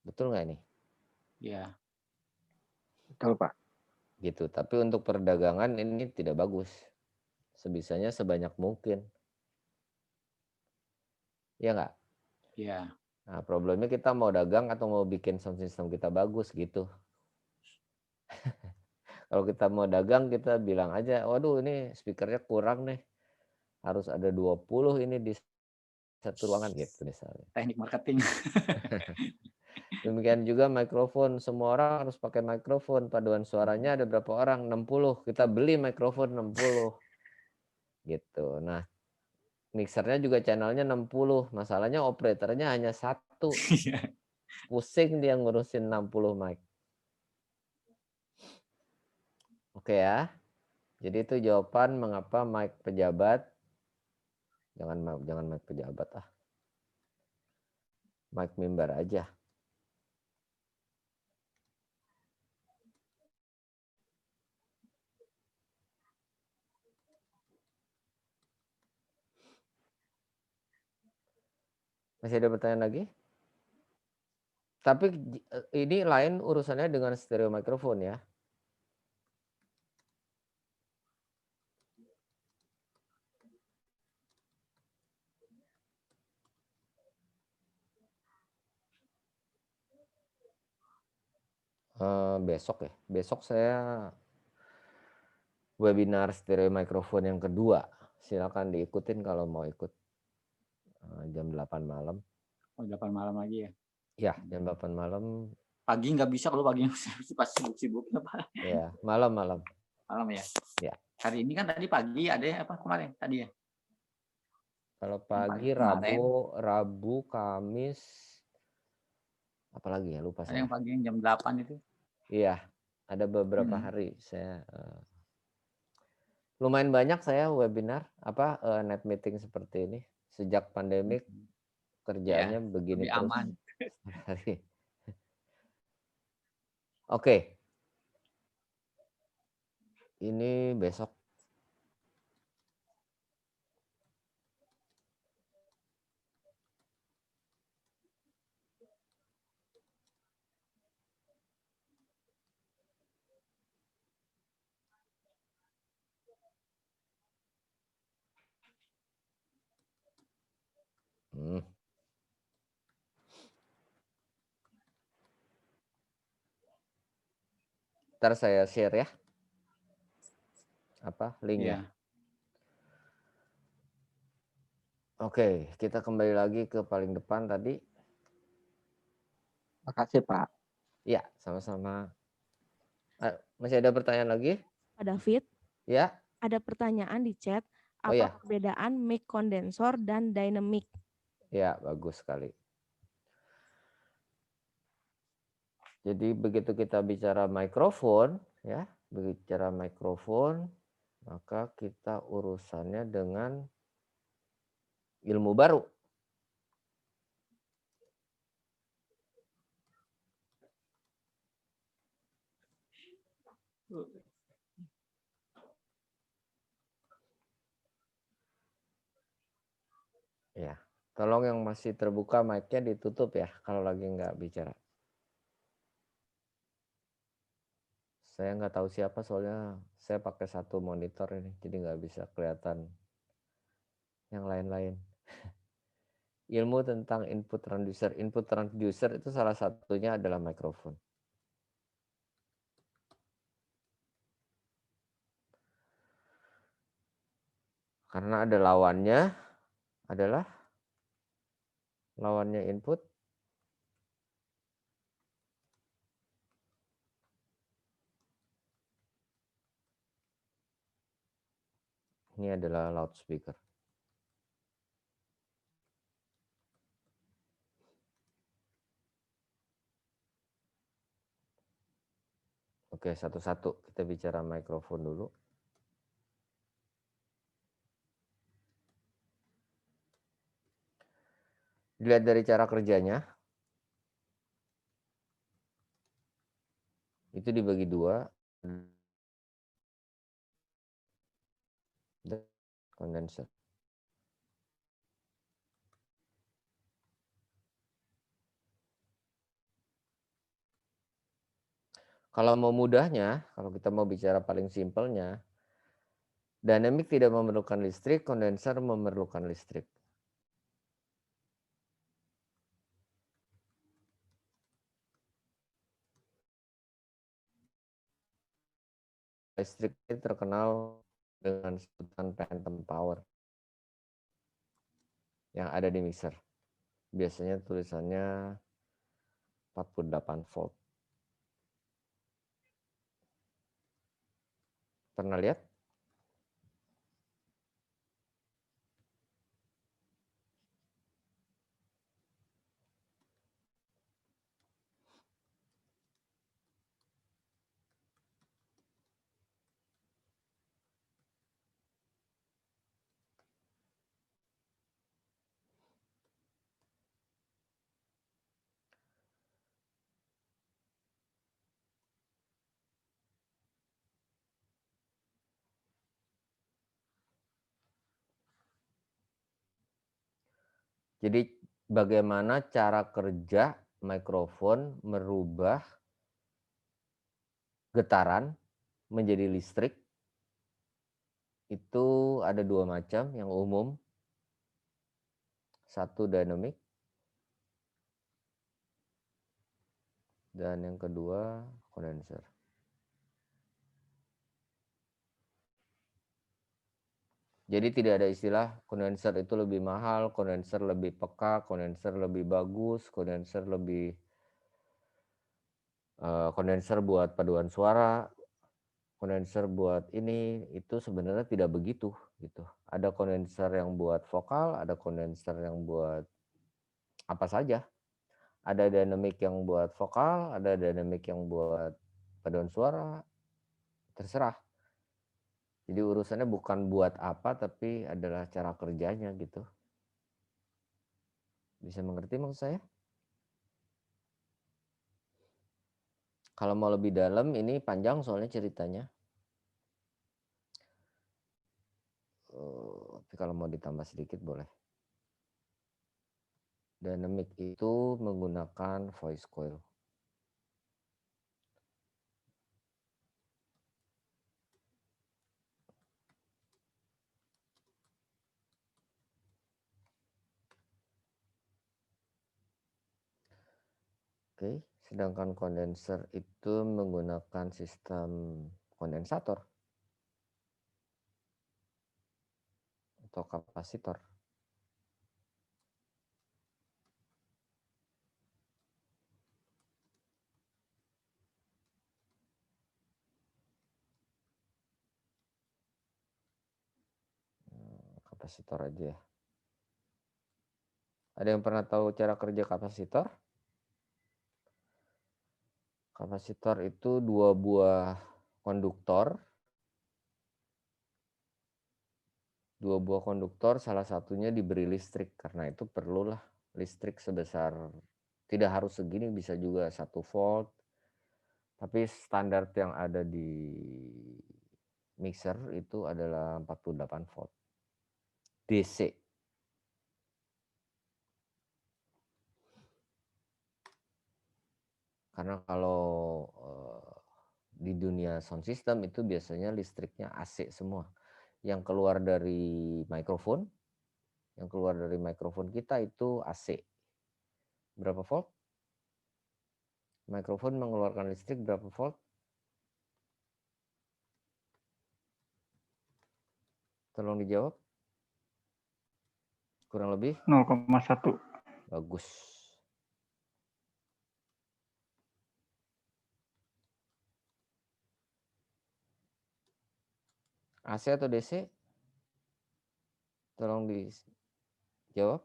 Betul nggak ini? Ya. Betul Pak. Gitu. Tapi untuk perdagangan ini tidak bagus. Sebisanya sebanyak mungkin. Iya nggak? Iya. Nah, problemnya kita mau dagang atau mau bikin sound system kita bagus gitu. Kalau kita mau dagang kita bilang aja, waduh ini speakernya kurang nih. Harus ada 20 ini di satu ruangan gitu misalnya. Teknik marketing. Demikian juga mikrofon, semua orang harus pakai mikrofon. Paduan suaranya ada berapa orang? 60. Kita beli mikrofon 60. Gitu. Nah, mixernya juga channelnya 60. Masalahnya operatornya hanya 1. Pusing dia ngurusin 60 mic. Oke ya. Jadi itu jawaban mengapa mic pejabat. Jangan mic pejabat ah. Mic mimbar aja. Masih ada pertanyaan lagi? Tapi ini lain urusannya dengan stereo mikrofon ya. Besok ya. Besok saya webinar stereo mikrofon yang kedua. Silakan diikutin kalau mau ikut. Jam 8 malam. Oh, 8 malam lagi ya. Ya, jam 8 malam. Pagi nggak bisa kalau pagi pas sibuk-sibuknya Pak. Ya, malam-malam. Malam ya. Ya. Hari ini kan tadi pagi ada ya apa kemarin tadi ya? Kalau pagi Rabu, Kamis, apalagi ya lupa Ada saya. yang pagi yang jam 8 itu. Iya, ada beberapa hari saya lumayan banyak saya webinar net meeting seperti ini sejak pandemik kerjaannya begini lebih terus. Aman. Oke. Ini besok. Ntar saya share ya. Linknya. Oke, kita kembali lagi ke paling depan tadi. Makasih Pak. Ya, sama-sama. Masih ada pertanyaan lagi? Pak David? Ya. Ada pertanyaan di chat. Apa perbedaan mic kondensor dan dynamic? Ya, bagus sekali. Jadi begitu kita bicara mikrofon, ya, bicara mikrofon, maka kita urusannya dengan ilmu baru. Ya, tolong yang masih terbuka mic-nya ditutup ya kalau lagi nggak bicara. Saya nggak tahu siapa soalnya saya pakai satu monitor ini, jadi nggak bisa kelihatan yang lain-lain. Ilmu tentang input transducer. Input transducer itu salah satunya adalah mikrofon. Karena ada lawannya input. Ini adalah loudspeaker. Oke, satu-satu kita bicara mikrofon dulu. Dilihat dari cara kerjanya. Itu dibagi dua. Condenser. Kalau mau mudahnya, kalau kita mau bicara paling simpelnya, dynamic tidak memerlukan listrik, kondenser memerlukan listrik. Listrik ini terkenal dengan sebutan phantom power yang ada di mixer. Biasanya tulisannya 48 volt. Pernah lihat? Jadi bagaimana cara kerja mikrofon merubah getaran menjadi listrik. Itu ada 2 macam, yang umum. Satu dynamic. Dan yang kedua kondenser. Jadi tidak ada istilah kondenser itu lebih mahal, kondenser lebih peka, kondenser lebih bagus, kondenser lebih kondenser buat paduan suara, kondenser buat ini, itu sebenarnya tidak begitu gitu. Ada kondenser yang buat vokal, ada kondenser yang buat apa saja. Ada dynamic yang buat vokal, ada dynamic yang buat paduan suara, terserah. Jadi urusannya bukan buat apa, tapi adalah cara kerjanya gitu. Bisa mengerti maksud saya? Kalau mau lebih dalam, ini panjang soalnya ceritanya. Tapi kalau mau ditambah sedikit boleh. Dynamic itu menggunakan voice coil. Oke, sedangkan kondenser itu menggunakan sistem kondensator atau kapasitor. Kapasitor aja ya. Ada yang pernah tahu cara kerja kapasitor? Kapasitor itu 2 buah konduktor. 2 buah konduktor, salah satunya diberi listrik. Karena itu perlulah listrik sebesar, tidak harus segini, bisa juga 1 volt. Tapi standar yang ada di mixer itu adalah 48 volt. DC. Karena kalau di dunia sound system itu biasanya listriknya AC semua. Yang keluar dari mikrofon, kita itu AC. Berapa volt? Mikrofon mengeluarkan listrik berapa volt? Tolong dijawab. Kurang lebih? 0,1. Bagus. AC atau DC? Tolong dijawab.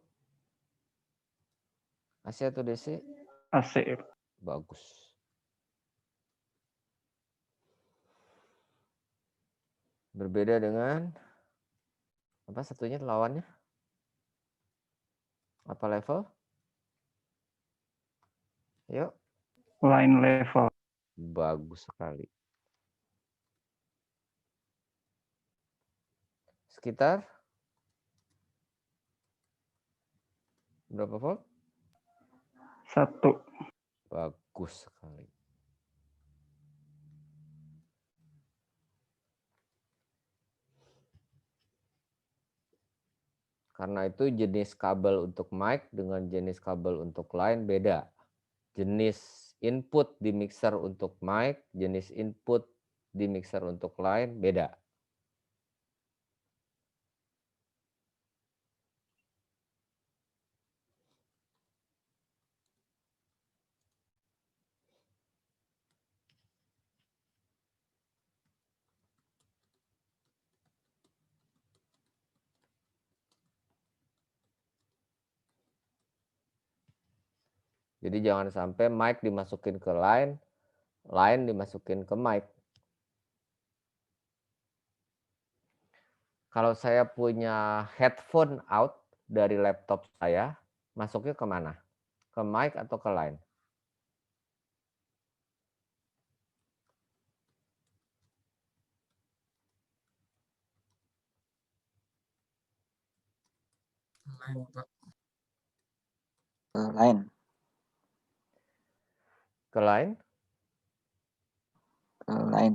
AC atau DC? AC. Bagus. Berbeda dengan apa satunya lawannya? Apa level? Yuk. Line level. Bagus sekali. Sekitar berapa volt? 1. Bagus sekali. Karena itu jenis kabel untuk mic dengan jenis kabel untuk line beda. Jenis input di mixer untuk mic, jenis input di mixer untuk line beda. Jadi jangan sampai mic dimasukin ke line, line dimasukin ke mic. Kalau saya punya headphone out dari laptop saya, masuknya ke mana? Ke mic atau ke line? Line, Pak. Lain. Ke lain? Lain.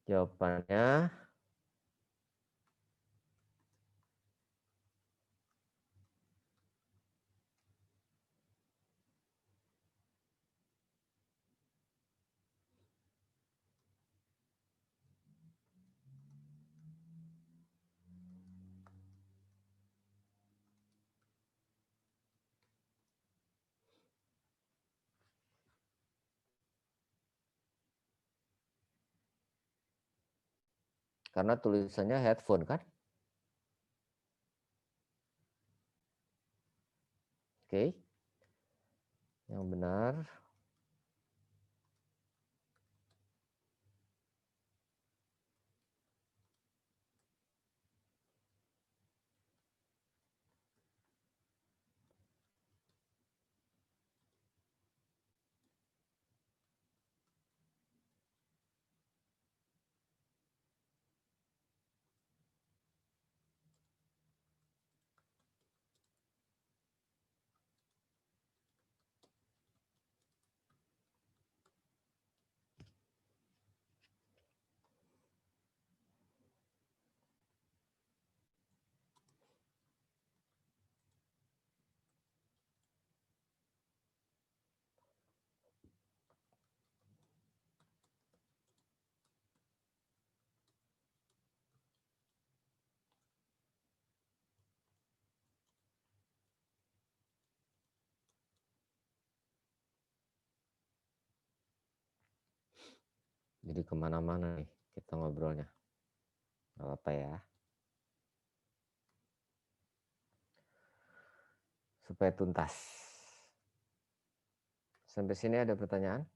Jawabannya karena tulisannya headphone kan? Oke. Yang benar. Jadi kemana-mana nih kita ngobrolnya. Gak apa-apa ya. Supaya tuntas. Sampai sini ada pertanyaan?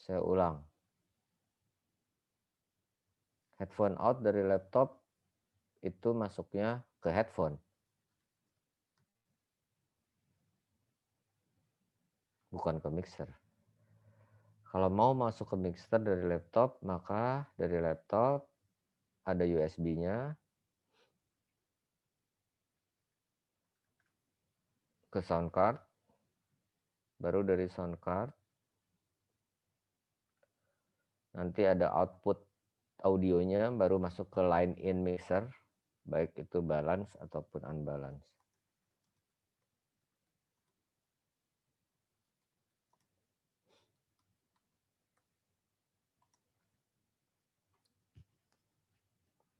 Saya ulang. Headphone out dari laptop itu masuknya ke headphone. Bukan ke mixer. Kalau mau masuk ke mixer dari laptop, maka dari laptop ada USB-nya ke sound card. Baru dari sound card nanti ada output audionya, baru masuk ke line in mixer, baik itu balance ataupun unbalance.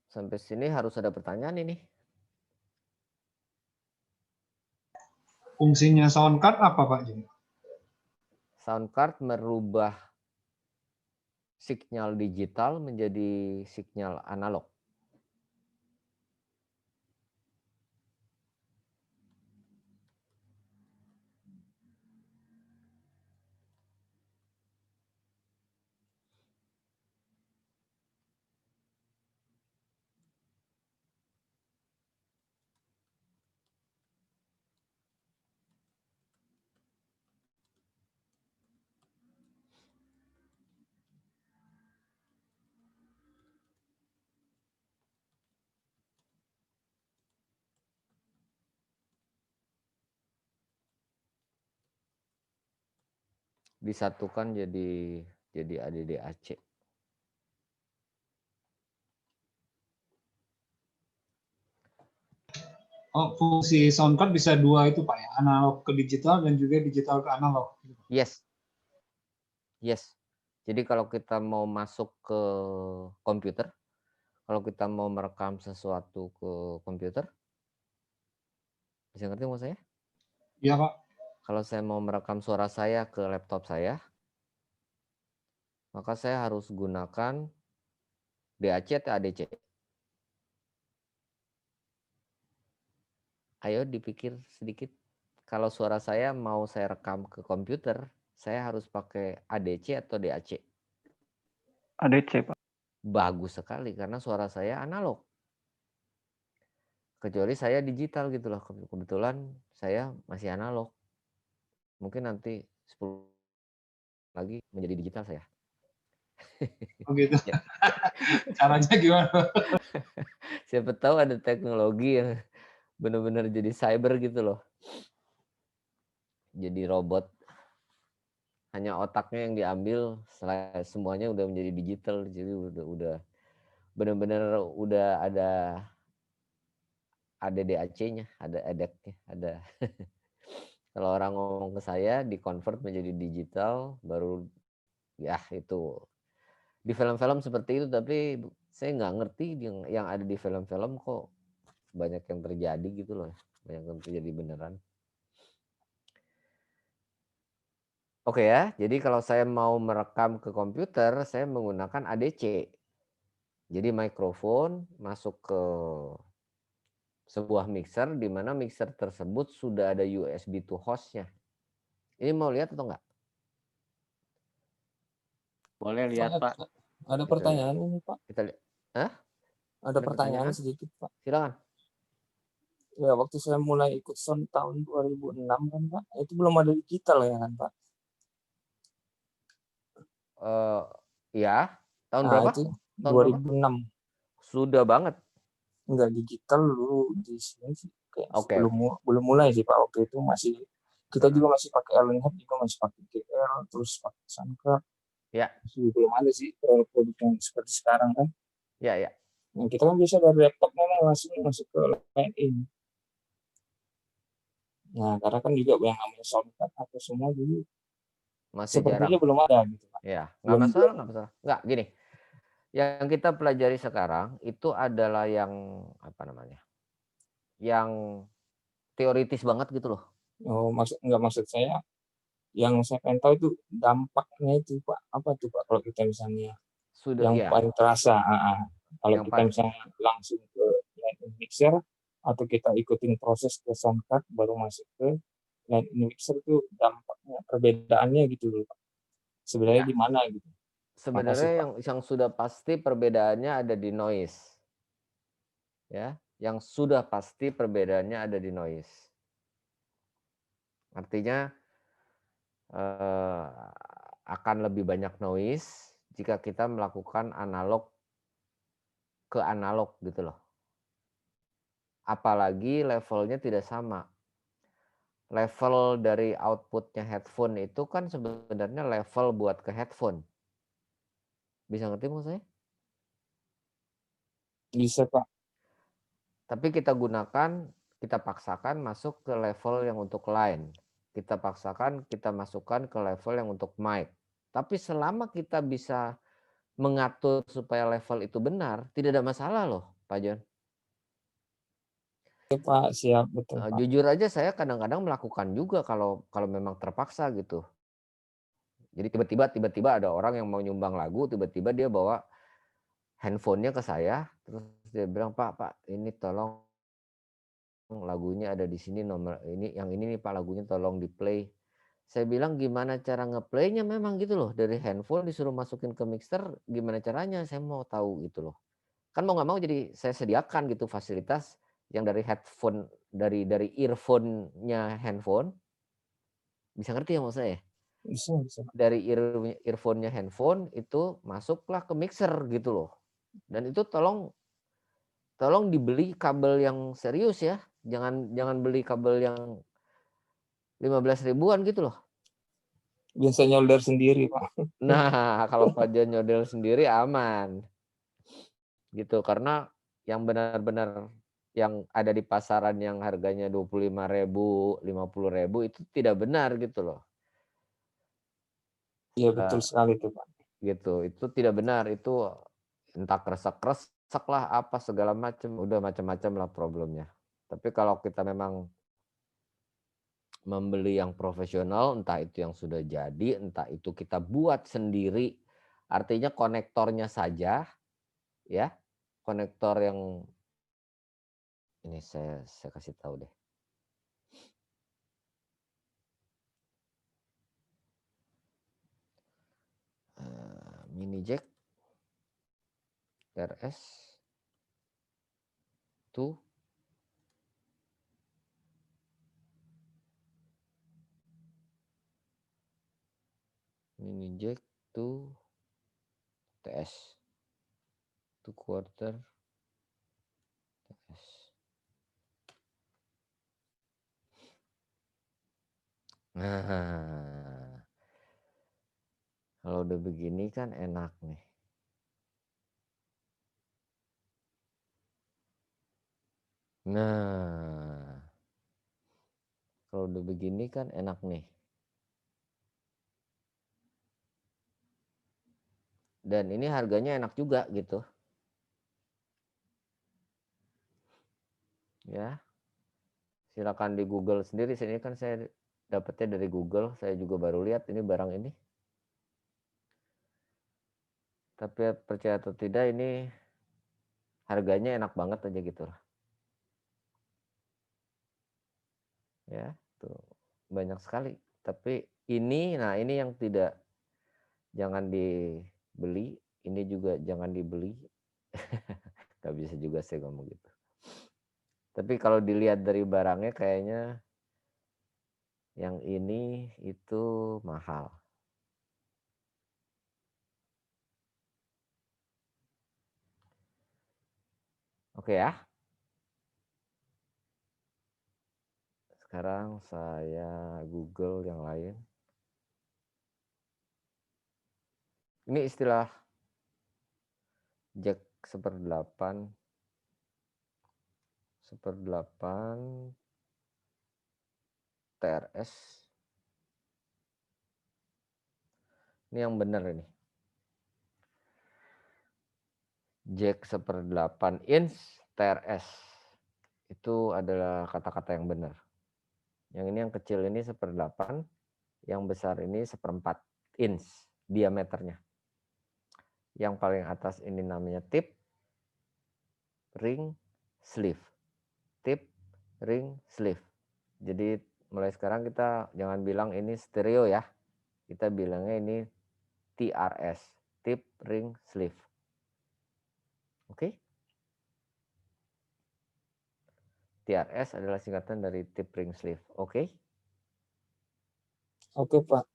Sampai sini harus ada pertanyaan ini. Fungsinya sound card apa Pak Jim? Sound card merubah sinyal digital menjadi sinyal analog. Disatukan jadi ADDAC. Oh, fungsi sound card bisa dua itu Pak ya, analog ke digital dan juga digital ke analog. Yes. Yes. Jadi kalau kita mau masuk ke komputer, kalau kita mau merekam sesuatu ke komputer, bisa ngerti maksud saya? Iya Pak. Kalau saya mau merekam suara saya ke laptop saya, maka saya harus gunakan DAC atau ADC. Ayo dipikir sedikit. Kalau suara saya mau saya rekam ke komputer, saya harus pakai ADC atau DAC? ADC Pak. Bagus sekali karena suara saya analog. Kecuali saya digital gitu loh. Kebetulan saya masih analog. Mungkin nanti 10 lagi menjadi digital saya. Oh gitu. Ya. Caranya gimana? Siapa tahu ada teknologi yang benar-benar jadi cyber gitu loh. Jadi robot. Hanya otaknya yang diambil, semuanya udah menjadi digital. Jadi udah benar-benar udah ada DAC-nya, ada adaptnya, ada. Kalau orang ngomong ke saya, di-convert menjadi digital, baru ya itu. Di film-film seperti itu, tapi saya nggak ngerti yang ada di film-film kok banyak yang terjadi gitu loh. Banyak yang terjadi beneran. Oke ya, jadi kalau saya mau merekam ke komputer, saya menggunakan ADC. Jadi mikrofon masuk ke sebuah mixer, di mana mixer tersebut sudah ada USB to host-nya. Ini mau lihat atau enggak? Boleh lihat, Pak. Ada Kita pertanyaan lihat. ini, Pak. Kita lihat. Hah? Ada pertanyaan sedikit, Pak. Silakan. Ya, waktu saya mulai ikut sound tahun 2006 kan, Pak, itu belum ada digital ya kan, Pak? Ya, tahun Nah, berapa? itu Tahun berapa? 2006. Sudah banget. Enggak digital dulu di sini sih. Kayak Oke. belum mulai sih, Pak. Waktu itu masih kita juga masih pakai Allen Head, juga masih pakai GL, terus pakai Soundcard. Ya. Masih belum ada sih produk yang seperti sekarang kan. Ya, ya. Nah, kita kan biasa dari laptop memang langsung masuk ke line in. Nah, karena kan juga yang namanya Soundcard atau semua dulu Masih sepertinya jarang. belum ada gitu, Pak. Ya, nggak masalah, nggak masalah. Nggak, gini. Yang kita pelajari sekarang itu adalah yang apa namanya? Yang teoritis banget gitu loh. Oh, maksud saya yang saya pengen tahu itu dampaknya itu Pak, apa tuh Pak kalau kita misalnya Sudah yang ya. paling terasa kalau Yang kita misalnya langsung ke line mixer atau kita ikutin proses ke soundcard baru masuk ke line mixer itu dampaknya perbedaannya gitu loh Pak. Sebenarnya Ya. di mana gitu. Sebenarnya yang sudah pasti perbedaannya ada di noise. Ya, yang sudah pasti perbedaannya ada di noise. Artinya akan lebih banyak noise jika kita melakukan analog ke analog gitu loh. Apalagi levelnya tidak sama. Level dari outputnya headphone itu kan sebenarnya level buat ke headphone. Bisa ngerti maksud saya? Bisa Pak. Tapi kita paksakan masuk ke level yang untuk line. Kita paksakan, kita masukkan ke level yang untuk mic. Tapi selama kita bisa mengatur supaya level itu benar, tidak ada masalah loh, Pak John. Oke, Pak, siap betul Pak. Jujur aja saya kadang-kadang melakukan juga kalau memang terpaksa gitu. Jadi tiba-tiba ada orang yang mau nyumbang lagu, tiba-tiba dia bawa handphonenya ke saya, terus dia bilang, Pak, ini tolong lagunya ada di sini, nomor ini, yang ini nih Pak, lagunya tolong di play. Saya bilang gimana cara ngeplaynya, memang gitu loh, dari handphone disuruh masukin ke mixer, gimana caranya, saya mau tahu gitu loh. Kan mau nggak mau jadi saya sediakan gitu fasilitas yang dari headphone, dari earphone-nya handphone. Bisa ngerti ya maksud saya? Bisa. Dari earphone-nya handphone itu masuklah ke mixer gitu loh. Dan itu tolong dibeli kabel yang serius ya. Jangan beli kabel yang 15 ribuan gitu loh. Biasa nyolder sendiri Pak. Nah, kalau Pak Jan nyodel sendiri aman. Gitu, karena yang benar-benar yang ada di pasaran yang harganya 25.000, 50.000 itu tidak benar gitu loh. Iya betul sekali tuh Pak. Gitu, itu tidak benar, itu entah kresek lah apa segala macam, udah macam-macam lah problemnya. Tapi kalau kita memang membeli yang profesional, entah itu yang sudah jadi, entah itu kita buat sendiri, artinya konektornya saja, ya, konektor yang ini saya kasih tahu deh. Mini jack RS to mini jack to TS. 2/4 TS. Nah, kalau udah begini kan enak nih. Nah, kalau udah begini kan enak nih. Dan ini harganya enak juga gitu. Ya, silakan di Google sendiri. Sini kan saya dapatnya dari Google. Saya juga baru lihat ini barang ini. Tapi percaya atau tidak ini harganya enak banget aja gitu lah. Ya, tuh banyak sekali. Tapi ini, nah ini yang tidak, jangan dibeli. Ini juga jangan dibeli. Gak bisa juga saya ngomong gitu. Tapi kalau dilihat dari barangnya kayaknya yang ini itu mahal. Oke ya. Sekarang saya Google yang lain. Ini istilah jack 1/8 TRS. Ini yang benar ini. Jack 1/8 inch TRS. Itu adalah kata-kata yang benar. Yang ini yang kecil ini 1/8, yang besar ini 1/4 inch diameternya. Yang paling atas ini namanya tip ring sleeve. Tip ring sleeve. Jadi mulai sekarang kita jangan bilang ini stereo ya. Kita bilangnya ini TRS, tip ring sleeve. Oke? TRS adalah singkatan dari tip ring sleeve. Oke? Oke, Pak.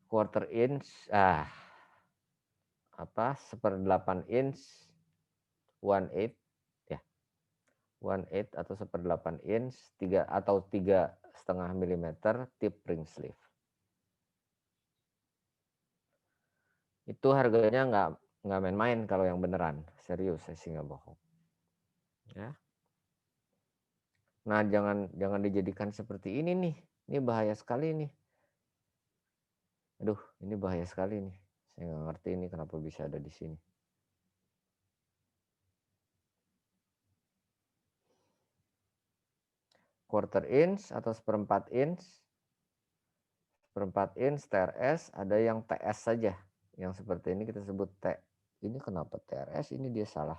1/4 inch, 1/8 inch, 1/8 ya. 1/8 atau 1/8 inch, 3 atau 3,5 mm tip ring sleeve. Itu harganya nggak main-main kalau yang beneran, serius saya sih nggak bohong. Ya. Nah, jangan dijadikan seperti ini nih. Ini bahaya sekali nih. Aduh, ini bahaya sekali nih. Saya nggak ngerti ini kenapa bisa ada di sini. Quarter inch atau 1/4 inch. 1/4 inch TRS, ada yang TS saja. Yang seperti ini kita sebut T. Ini kenapa TRS? Ini dia salah.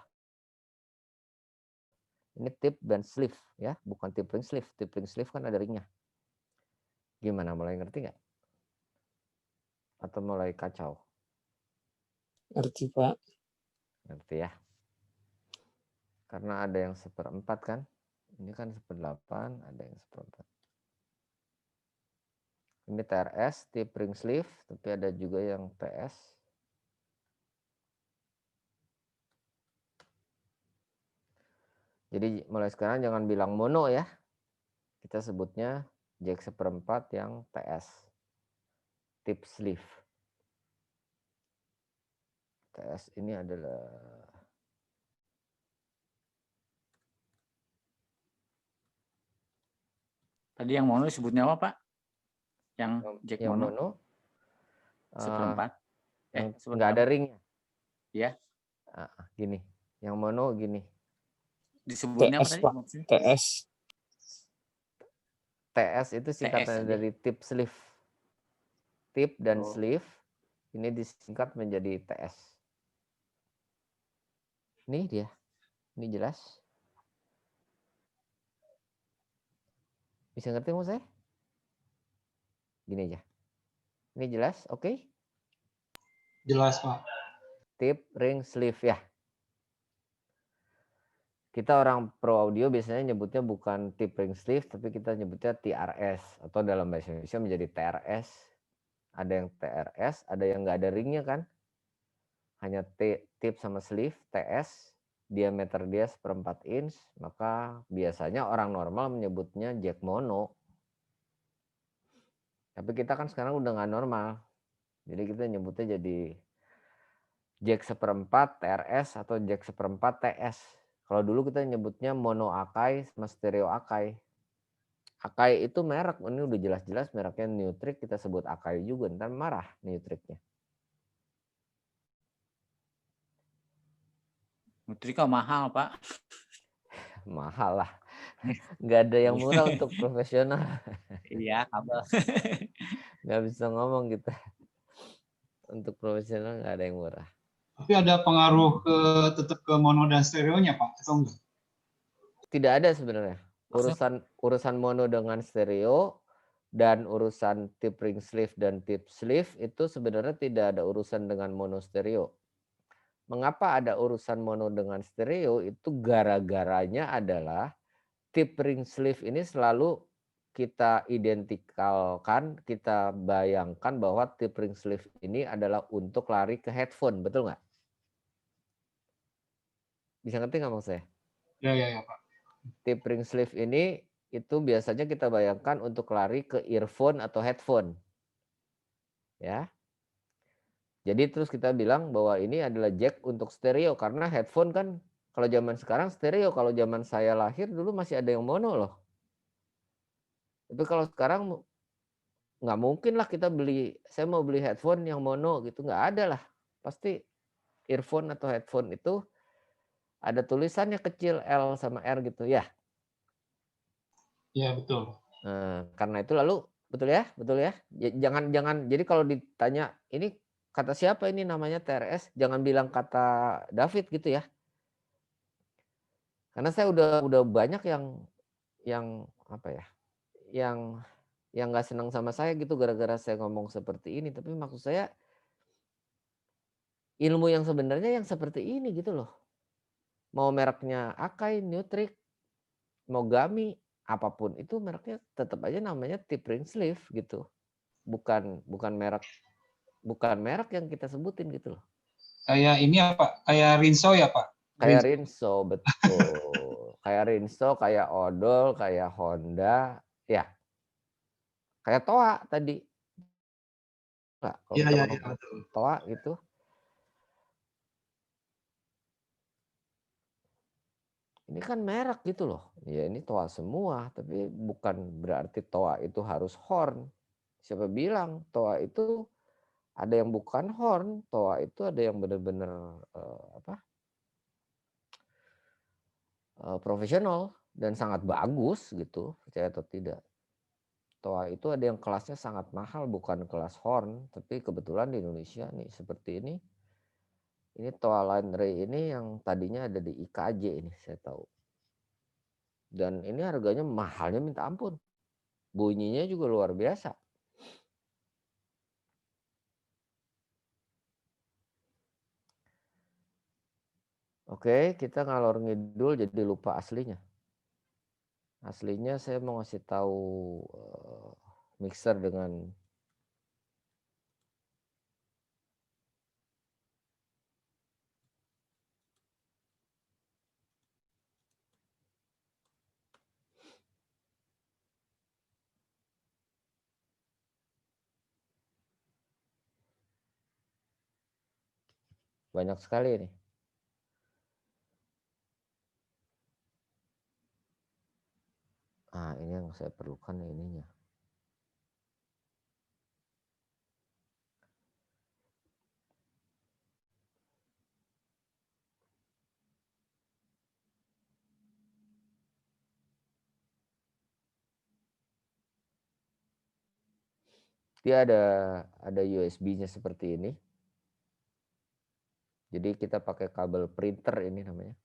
Ini tip dan sleeve ya, bukan tip ring sleeve. Tip ring sleeve kan ada ringnya. Gimana, mulai ngerti nggak? Atau mulai kacau? Ngerti, Pak. Ngerti ya. Karena ada yang 1/4 kan. Ini kan 1/8, ada yang 1/4. Ini TRS, tip ring sleeve, tapi ada juga yang TS. Jadi mulai sekarang jangan bilang mono ya. Kita sebutnya jack 1/4 yang TS. Tip sleeve. TS ini adalah Tadi yang mono sebutnya apa, Pak? Yang jack yang mono? 1/4. Yang nggak ada ringnya. Ya. Gini. Yang mono gini. Disebutnya TS, apa Pak. tadi? TS. TS itu singkatan dari tip sleeve. Tip dan sleeve ini disingkat menjadi TS. Ini dia. Ini jelas. Bisa ngerti mau saya? Gini aja. Ini jelas, oke? Jelas, Pak. Tip ring sleeve ya. Kita orang pro audio biasanya nyebutnya bukan tip ring sleeve, tapi kita nyebutnya TRS atau dalam bahasa Indonesia menjadi TRS ada yang TRS, ada yang nggak ada ringnya kan. Hanya tip sama sleeve, TS, diameter dia 1/4 inch, maka biasanya orang normal menyebutnya jack mono. Tapi kita kan sekarang udah nggak normal. Jadi kita nyebutnya jadi jack 1/4 TRS atau jack 1/4 TS. Kalau dulu kita nyebutnya mono Akai sama stereo Akai. Akai itu merek, ini udah jelas-jelas mereknya Neutrik, kita sebut Akai juga, ntar marah Neutriknya. Neutrik kok mahal, Pak. Mahal lah. Nggak ada yang murah untuk profesional. Iya, kabel. Nggak bisa ngomong kita. Untuk profesional nggak ada yang murah. Tapi ada pengaruh tetap ke mono dan stereonya, Pak, atau enggak? Tidak ada sebenarnya. Urusan mono dengan stereo dan urusan tip ring sleeve dan tip sleeve itu sebenarnya tidak ada urusan dengan mono stereo. Mengapa ada urusan mono dengan stereo? Itu gara-garanya adalah tip ring sleeve ini selalu kita identikalkan, kita bayangkan bahwa tip ring sleeve ini adalah untuk lari ke headphone, betul nggak? Bisa ngerti nggak maksud saya? Ya, Pak. Tip ring sleeve ini itu biasanya kita bayangkan untuk lari ke earphone atau headphone. Ya. Jadi terus kita bilang bahwa ini adalah jack untuk stereo karena headphone kan kalau zaman sekarang stereo, kalau zaman saya lahir dulu masih ada yang mono loh. Tapi kalau sekarang nggak mungkin lah kita beli, saya mau beli headphone yang mono gitu, nggak ada lah. Pasti earphone atau headphone itu ada tulisannya kecil L sama R gitu ya. Ya, betul. Nah, karena itu lalu betul ya. Jangan jadi kalau ditanya ini kata siapa ini namanya TRS, jangan bilang kata David gitu ya. Karena saya udah banyak yang apa ya? Yang nggak senang sama saya gitu gara-gara saya ngomong seperti ini, tapi maksud saya ilmu yang sebenarnya yang seperti ini gitu loh. Mau mereknya Akai, Neutrik, mau Gami, apapun itu mereknya tetap aja namanya tip ring sleeve gitu. Bukan merek yang kita sebutin gitu loh. Kayak ini apa? Kayak Rinso ya, Pak? Kayak Rinso, betul. Kayak Rinso, kayak Odol, kayak Honda, ya. Kayak Toa tadi. Nah, kalau kita ngomong Toa gitu. Ini kan merek gitu loh. Ya ini Toa semua, tapi bukan berarti Toa itu harus horn. Siapa bilang Toa itu ada yang bukan horn, Toa itu ada yang benar-benar profesional dan sangat bagus gitu, percaya atau tidak. Toa itu ada yang kelasnya sangat mahal, bukan kelas horn, tapi kebetulan di Indonesia nih seperti ini Toa Line Ray ini yang tadinya ada di IKJ ini saya tahu. Dan ini harganya mahalnya minta ampun. Bunyinya juga luar biasa. Oke, kita ngalor ngidul jadi lupa aslinya. Aslinya saya mau ngasih tahu mixer dengan banyak sekali nih. Ini yang saya perlukan ininya. Dia ada USB-nya seperti ini. Jadi kita pakai kabel printer ini namanya.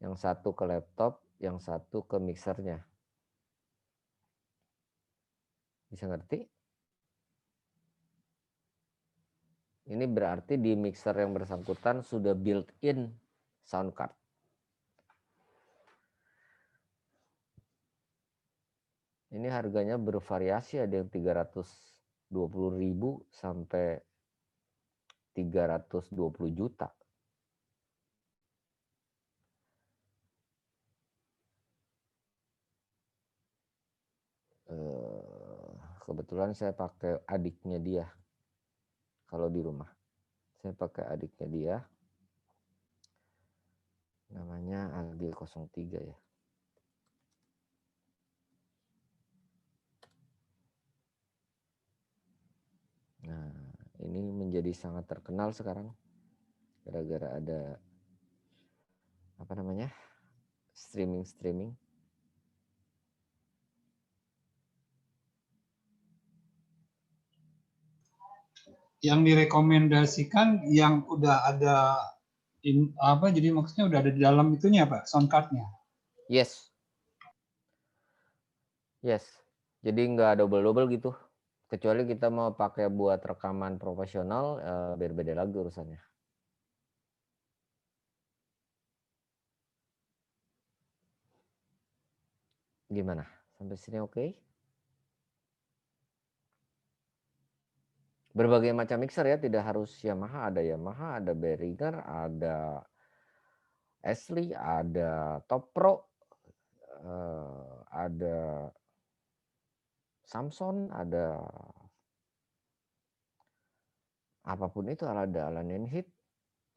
Yang satu ke laptop, yang satu ke mixernya. Bisa ngerti? Ini berarti di mixer yang bersangkutan sudah built-in sound card. Ini harganya bervariasi, ada yang 300 20.000 sampai 320 juta. Kebetulan saya pakai adiknya dia kalau di rumah. Saya pakai adiknya dia. Namanya AG03 ya. Nah, ini menjadi sangat terkenal sekarang gara-gara ada apa namanya? Streaming. Yang direkomendasikan yang udah ada jadi maksudnya udah ada di dalam itunya Pak, sound card-nya. Yes. Jadi nggak double gitu. Kecuali kita mau pakai buat rekaman profesional, beda lagi urusannya. Gimana? Sampai sini oke? Berbagai macam mixer ya, tidak harus Yamaha, ada Behringer, ada Ashley, ada Top Pro, ada Samson, ada apapun itu, ada Allen Heath.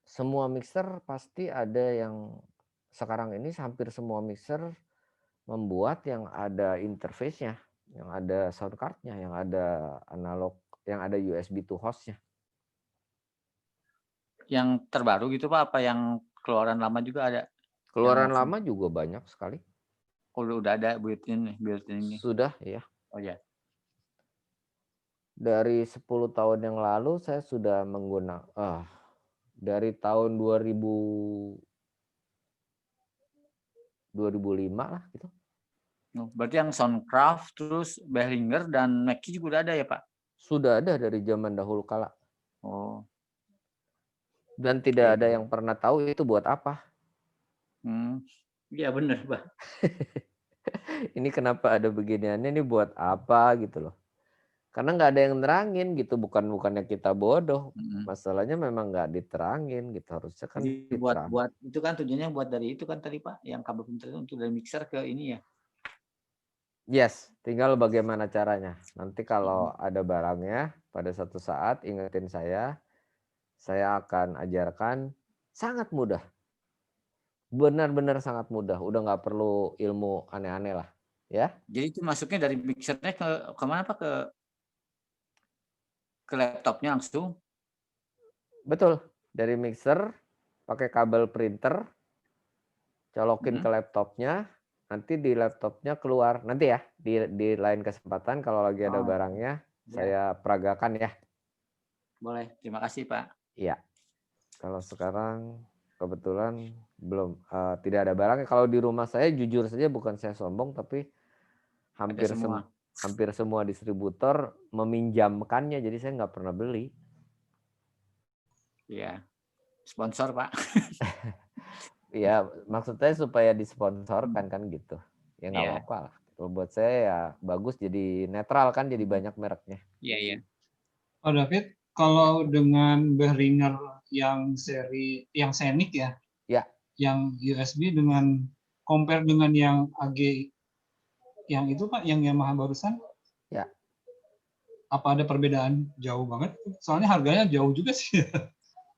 Semua mixer pasti ada yang sekarang ini hampir semua mixer membuat yang ada interface-nya, yang ada sound card-nya, yang ada analog, yang ada USB to host-nya. Yang terbaru gitu Pak, apa yang keluaran lama juga ada? Keluaran lama juga banyak sekali. Oh, udah ada built-in ini. Sudah ya. Oh ya. Dari 10 tahun yang lalu saya sudah menggunakan dari tahun 2005 lah gitu. Berarti yang Soundcraft, terus Behringer dan Mackie juga udah ada ya Pak? Sudah ada dari zaman dahulu kala. Oh. Dan tidak ada yang pernah tahu itu buat apa. Iya benar Pak. Ini kenapa ada beginiannya, ini buat apa gitu loh. Karena nggak ada yang nerangin gitu, bukannya kita bodoh. Masalahnya memang nggak diterangin gitu, harusnya kan buat itu kan tujuannya buat dari itu kan tadi Pak, yang kabel printer untuk dari mixer ke ini ya. Yes, tinggal bagaimana caranya. Nanti kalau ada barangnya pada satu saat ingetin saya akan ajarkan sangat mudah. Benar-benar sangat mudah, udah nggak perlu ilmu aneh-aneh lah, ya. Jadi itu masuknya dari mixernya ke mana Pak, ke laptopnya langsung? Betul, dari mixer pakai kabel printer, colokin ke laptopnya, nanti di laptopnya keluar. Nanti ya di lain kesempatan kalau lagi ada barangnya saya peragakan ya. Boleh, terima kasih Pak. Iya. Kalau sekarang kebetulan belum tidak ada barangnya. Kalau di rumah saya jujur saja bukan saya sombong tapi hampir semua distributor meminjamkannya, jadi saya nggak pernah beli. Iya, sponsor Pak. Iya, maksudnya supaya disponsorkan kan gitu. Ya nggak apa-apa lah. Kalau buat saya ya bagus, jadi netral kan, jadi banyak mereknya. Iya. Oh David, kalau dengan Behringer yang seri yang Scenic ya, yang USB dengan compare dengan yang AG yang itu Pak, yang Yamaha barusan, ya. Apa ada perbedaan jauh banget? Soalnya harganya jauh juga sih.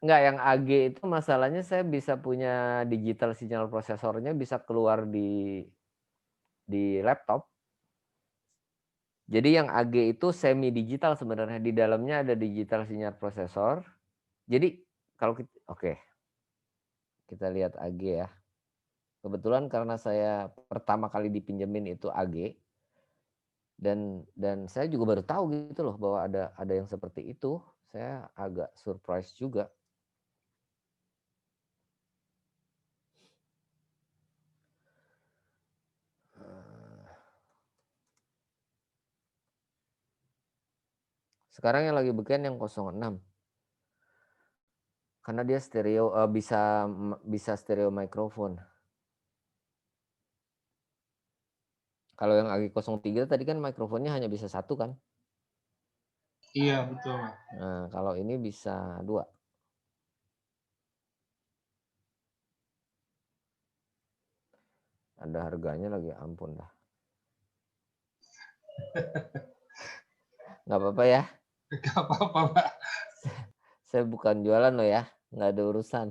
Enggak, yang AG itu masalahnya saya bisa punya digital signal prosesornya bisa keluar di laptop. Jadi yang AG itu semi digital sebenarnya, di dalamnya ada digital signal prosesor. Jadi kalau kita lihat AG ya. Kebetulan karena saya pertama kali dipinjemin itu AG dan saya juga baru tahu gitu loh bahwa ada yang seperti itu. Saya agak surprise juga. Sekarang yang lagi beken yang 06. Karena dia stereo, bisa stereo mikrofon. Kalau yang AG03 tadi kan mikrofonnya hanya bisa satu kan? Iya, betul. Nah, kalau ini bisa 2. Ada harganya lagi, ampun dah. Nggak apa-apa ya. Nggak apa-apa, Pak. Saya bukan jualan loh ya, nggak ada urusan.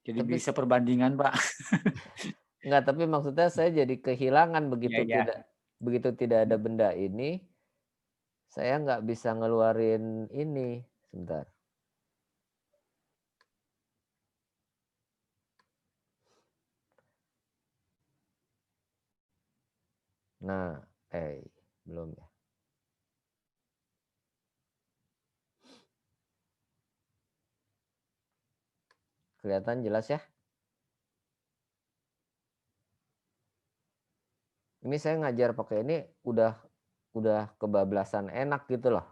Jadi bisa perbandingan, Pak. Enggak, tapi maksudnya saya jadi kehilangan begitu tidak ada benda ini, saya nggak bisa ngeluarin ini. Sebentar. Nah, belum ya. Kelihatan jelas ya? Ini saya ngajar pakai ini udah kebablasan enak gitu loh.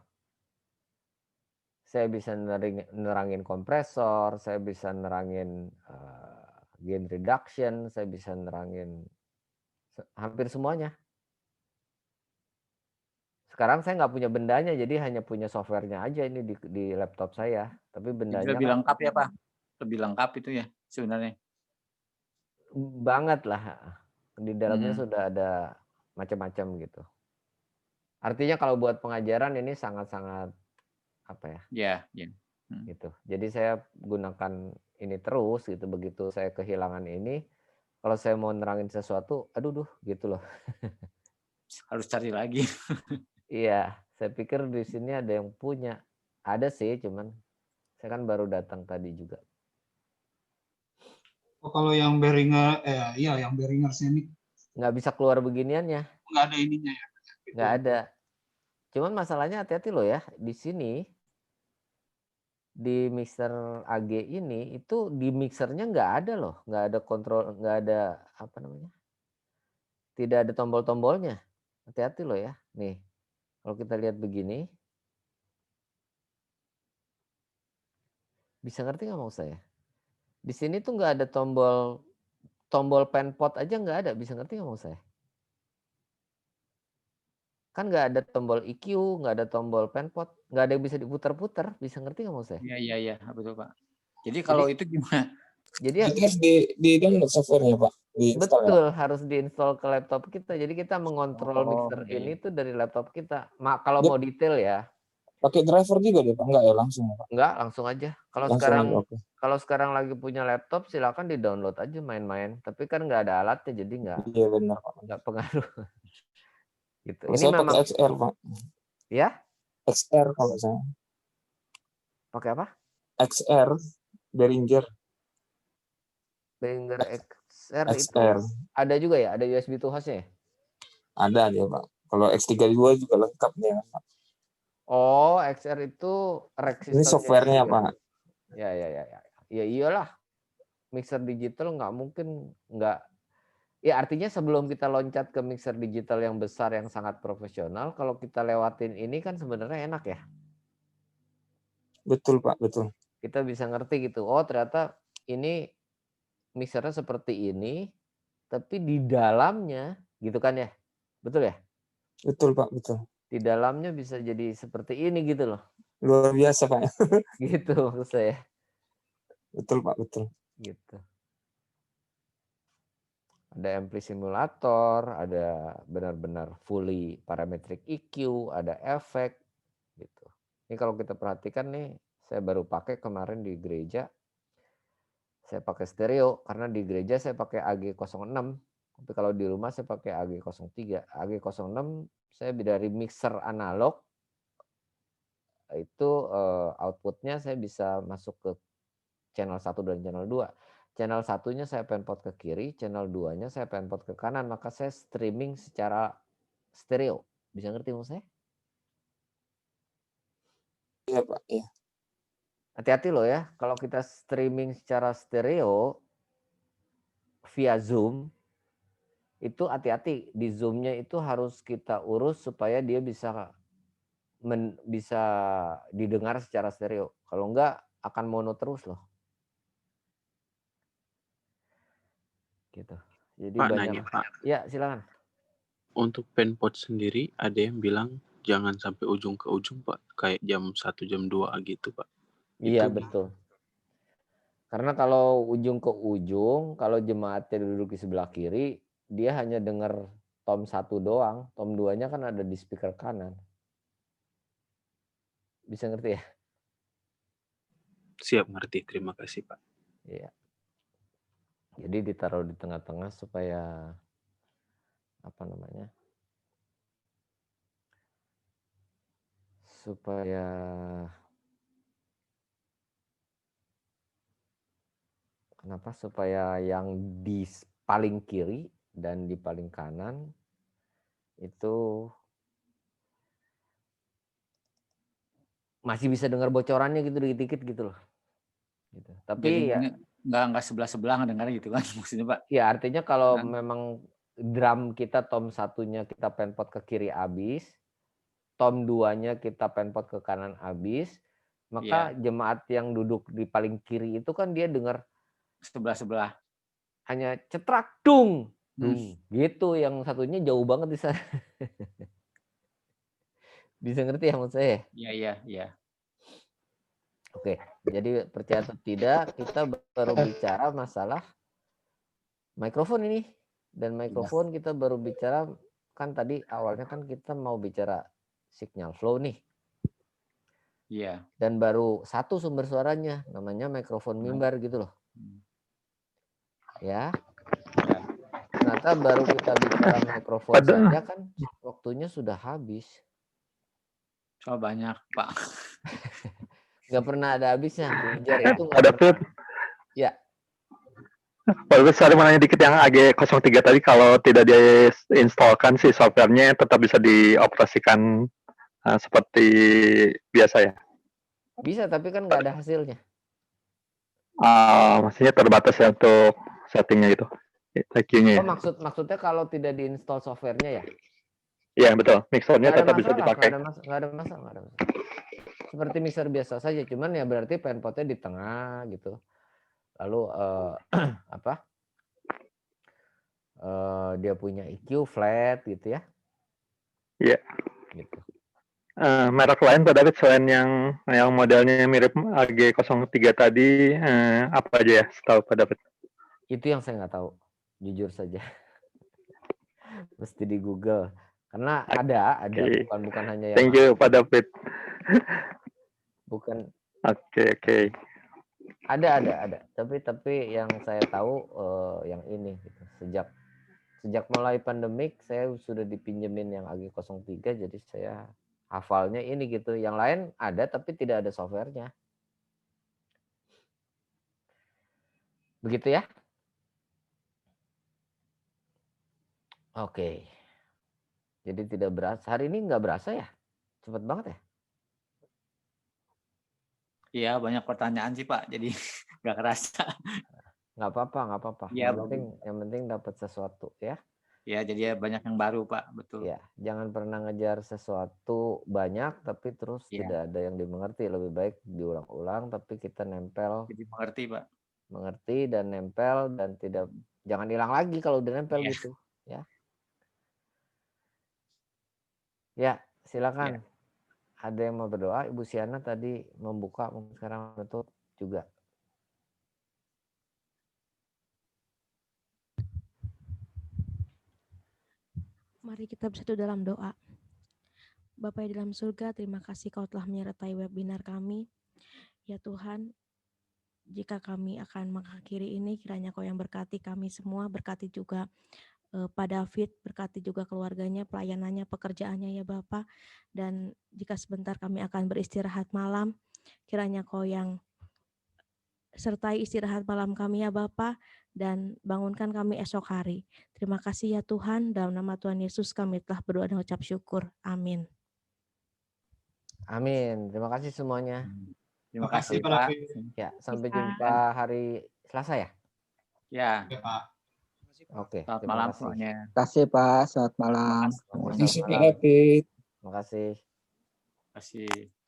Saya bisa nerangin kompresor, saya bisa nerangin gain reduction, saya bisa nerangin hampir semuanya. Sekarang saya nggak punya bendanya, jadi hanya punya softwarenya aja ini di laptop saya. Tapi bendanya lebih lengkap ya, Pak. Lebih lengkap itu ya sebenarnya. Banget lah. Di dalamnya sudah ada macam-macam gitu. Artinya kalau buat pengajaran ini sangat-sangat apa ya? Ya. Gitu. Jadi saya gunakan ini terus gitu. Begitu saya kehilangan ini, kalau saya mau nerangin sesuatu, aduh gitu loh. Harus cari lagi. Iya, saya pikir di sini ada yang punya. Ada sih, cuman saya kan baru datang tadi juga. Oh, kalau yang Behringer, yang Behringer Scenic nggak bisa keluar beginiannya. Nggak ada ininya ya? Nggak ada. Cuman masalahnya hati-hati loh ya. Di sini, di mixer AG ini, itu di mixernya nggak ada loh. Nggak ada kontrol, nggak ada apa namanya. Tidak ada tombol-tombolnya. Hati-hati loh ya. Nih, kalau kita lihat begini. Bisa ngerti nggak mau saya? Di sini tuh nggak ada tombol pen pot aja nggak ada. Bisa ngerti nggak mau saya? Kan nggak ada tombol EQ, nggak ada tombol pen pot, nggak ada yang bisa diputar-putar. Bisa ngerti nggak mau saya? Iya, betul Pak. Jadi kalau itu gimana? Jadi harus di download softwarenya Pak. Betul, harus diinstal ke laptop kita. Jadi kita mengontrol mixer ini tuh dari laptop kita. Kalau mau detail ya. Pakai driver juga deh Pak? Enggak ya langsung Pak? Enggak, langsung aja. Kalau sekarang lagi punya laptop silakan di-download aja main-main. Tapi kan nggak ada alatnya jadi Iya benar Pak. Nggak pengaruh. Gitu. Ini saya memang pakai XR Pak. Ya? XR kalau saya. Pakai apa? XR Behringer. Behringer XR itu ada juga ya? Ada USB to host-nya ya? Ada dia Pak. Kalau X32 juga lengkap nih Pak. Oh, XR itu rack system. Ini softwarenya Pak. Ya. Ya iyalah. Mixer digital nggak mungkin nggak. Ya artinya sebelum kita loncat ke mixer digital yang besar yang sangat profesional, kalau kita lewatin ini kan sebenarnya enak ya. Betul Pak, betul. Kita bisa ngerti gitu. Oh ternyata ini mixernya seperti ini, tapi di dalamnya gitu kan ya, betul ya? Betul Pak, betul. Di dalamnya bisa jadi seperti ini gitu loh. Luar biasa Pak. Gitu maksud saya. Betul Pak, betul. Gitu. Ada ampli simulator, ada benar-benar fully parametric EQ, ada efek gitu. Ini kalau kita perhatikan nih, saya baru pakai kemarin di gereja. Saya pakai stereo karena di gereja saya pakai AG06. Tapi kalau di rumah saya pakai AG03. AG06 saya dari mixer analog itu outputnya saya bisa masuk ke channel 1 dan channel 2. Channel 1-nya saya penpot ke kiri, channel 2-nya saya penpot ke kanan, maka saya streaming secara stereo. Bisa ngerti maksud saya? Iya Pak, iya. Hati-hati loh ya, kalau kita streaming secara stereo via Zoom, itu hati-hati di Zoom-nya itu harus kita urus supaya dia bisa didengar secara stereo. Kalau enggak akan mono terus loh. Gitu. Jadi Pak banyak. nanya, Pak. Ya, silakan. Untuk penpot sendiri ada yang bilang jangan sampai ujung ke ujung, Pak. Kayak jam 1, jam 2 gitu, Pak. Iya, Itu betul. Karena kalau ujung ke ujung, kalau jemaatnya duduk di sebelah kiri, dia hanya dengar tom 1 doang, tom 2-nya kan ada di speaker kanan. Bisa ngerti ya? Siap ngerti, terima kasih, Pak. Iya. Jadi ditaruh di tengah-tengah supaya apa namanya? Supaya kenapa? Supaya yang di paling kiri dan di paling kanan itu masih bisa dengar bocorannya gitu dikit-dikit gitu loh. Gitu. Tapi Jadi ya nggak sebelah-sebelah ngedengar gitu kan maksudnya, Pak. Ya artinya kalau Nah. memang drum kita tom 1-nya kita penpot ke kiri habis, tom 2-nya kita penpot ke kanan habis, maka jemaat yang duduk di paling kiri itu kan dia dengar sebelah-sebelah. Hanya cetrak dung, dung gitu, yang satunya jauh banget di sana. Bisa ngerti ya maksud saya? Iya. Oke, jadi percaya atau tidak, kita baru bicara masalah mikrofon ini. Dan mikrofon kita baru bicara, kan tadi awalnya kan kita mau bicara signal flow nih. Iya. Dan baru satu sumber suaranya, namanya mikrofon mimbar gitu loh. Ya. Ternyata baru kita bicara mikrofon saja kan waktunya sudah habis. Oh banyak, Pak. Nggak pernah ada habisnya. Ujar itu nggak pernah. Ya. Pak sorry mau nanya dikit, yang AG03 tadi kalau tidak diinstalkan si softwarenya tetap bisa dioperasikan seperti biasa ya? Bisa, tapi kan nggak ada hasilnya. Maksudnya terbatas ya untuk settingnya itu, IQ-nya. Oh, maksudnya kalau tidak diinstal softwarenya ya? Iya betul, mixernya tetap bisa dipakai. Nggak ada masalah. Seperti mixer biasa saja, cuman ya berarti penpotnya di tengah gitu. Lalu dia punya EQ flat gitu ya? Iya. Gitu. Merek lain Pak David selain yang modelnya mirip AG03 tadi, apa aja ya setahu Pak David? Itu yang saya nggak tahu, jujur saja. Mesti di Google. Karena ada, bukan hanya yang. Thank you Pak David. Bukan. Oke. Ada. Tapi yang saya tahu yang ini gitu. Sejak mulai pandemik saya sudah dipinjemin yang AG03, jadi saya hafalnya ini gitu. Yang lain ada tapi tidak ada softwarenya. Begitu ya? Oke. Jadi tidak berasa. Hari ini nggak berasa ya? Cepat banget ya? Iya, banyak pertanyaan sih Pak, jadi nggak kerasa. Nggak apa-apa. Ya, yang penting dapat sesuatu ya. Ya, jadi banyak yang baru Pak, betul. Ya, jangan pernah ngejar sesuatu banyak tapi terus tidak ada yang dimengerti. Lebih baik diulang-ulang tapi kita nempel. Jadi mengerti Pak. Mengerti dan nempel dan jangan hilang lagi kalau udah nempel gitu ya. Ya, silakan. Ada yang mau berdoa? Ibu Siana tadi membuka, sekarang menutup juga. Mari kita bersatu dalam doa. Bapa yang dalam surga, terima kasih Kau telah menyertai webinar kami. Ya Tuhan, jika kami akan mengakhiri ini, kiranya Kau yang berkati kami semua, berkati juga Pak David, berkati juga keluarganya, pelayanannya, pekerjaannya ya Bapak. Dan jika sebentar kami akan beristirahat malam, kiranya Kau yang sertai istirahat malam kami ya Bapak, dan bangunkan kami esok hari. Terima kasih ya Tuhan, dalam nama Tuhan Yesus kami telah berdoa dan ucap syukur. Amin. Amin. Terima kasih semuanya. Terima kasih Pak. Ya, sampai jumpa hari Selasa ya? Ya. Pak. Oke. Selamat malam semuanya. Terima kasih Pak, selamat malam. Terima kasih Pak David. Terima kasih. Terima kasih.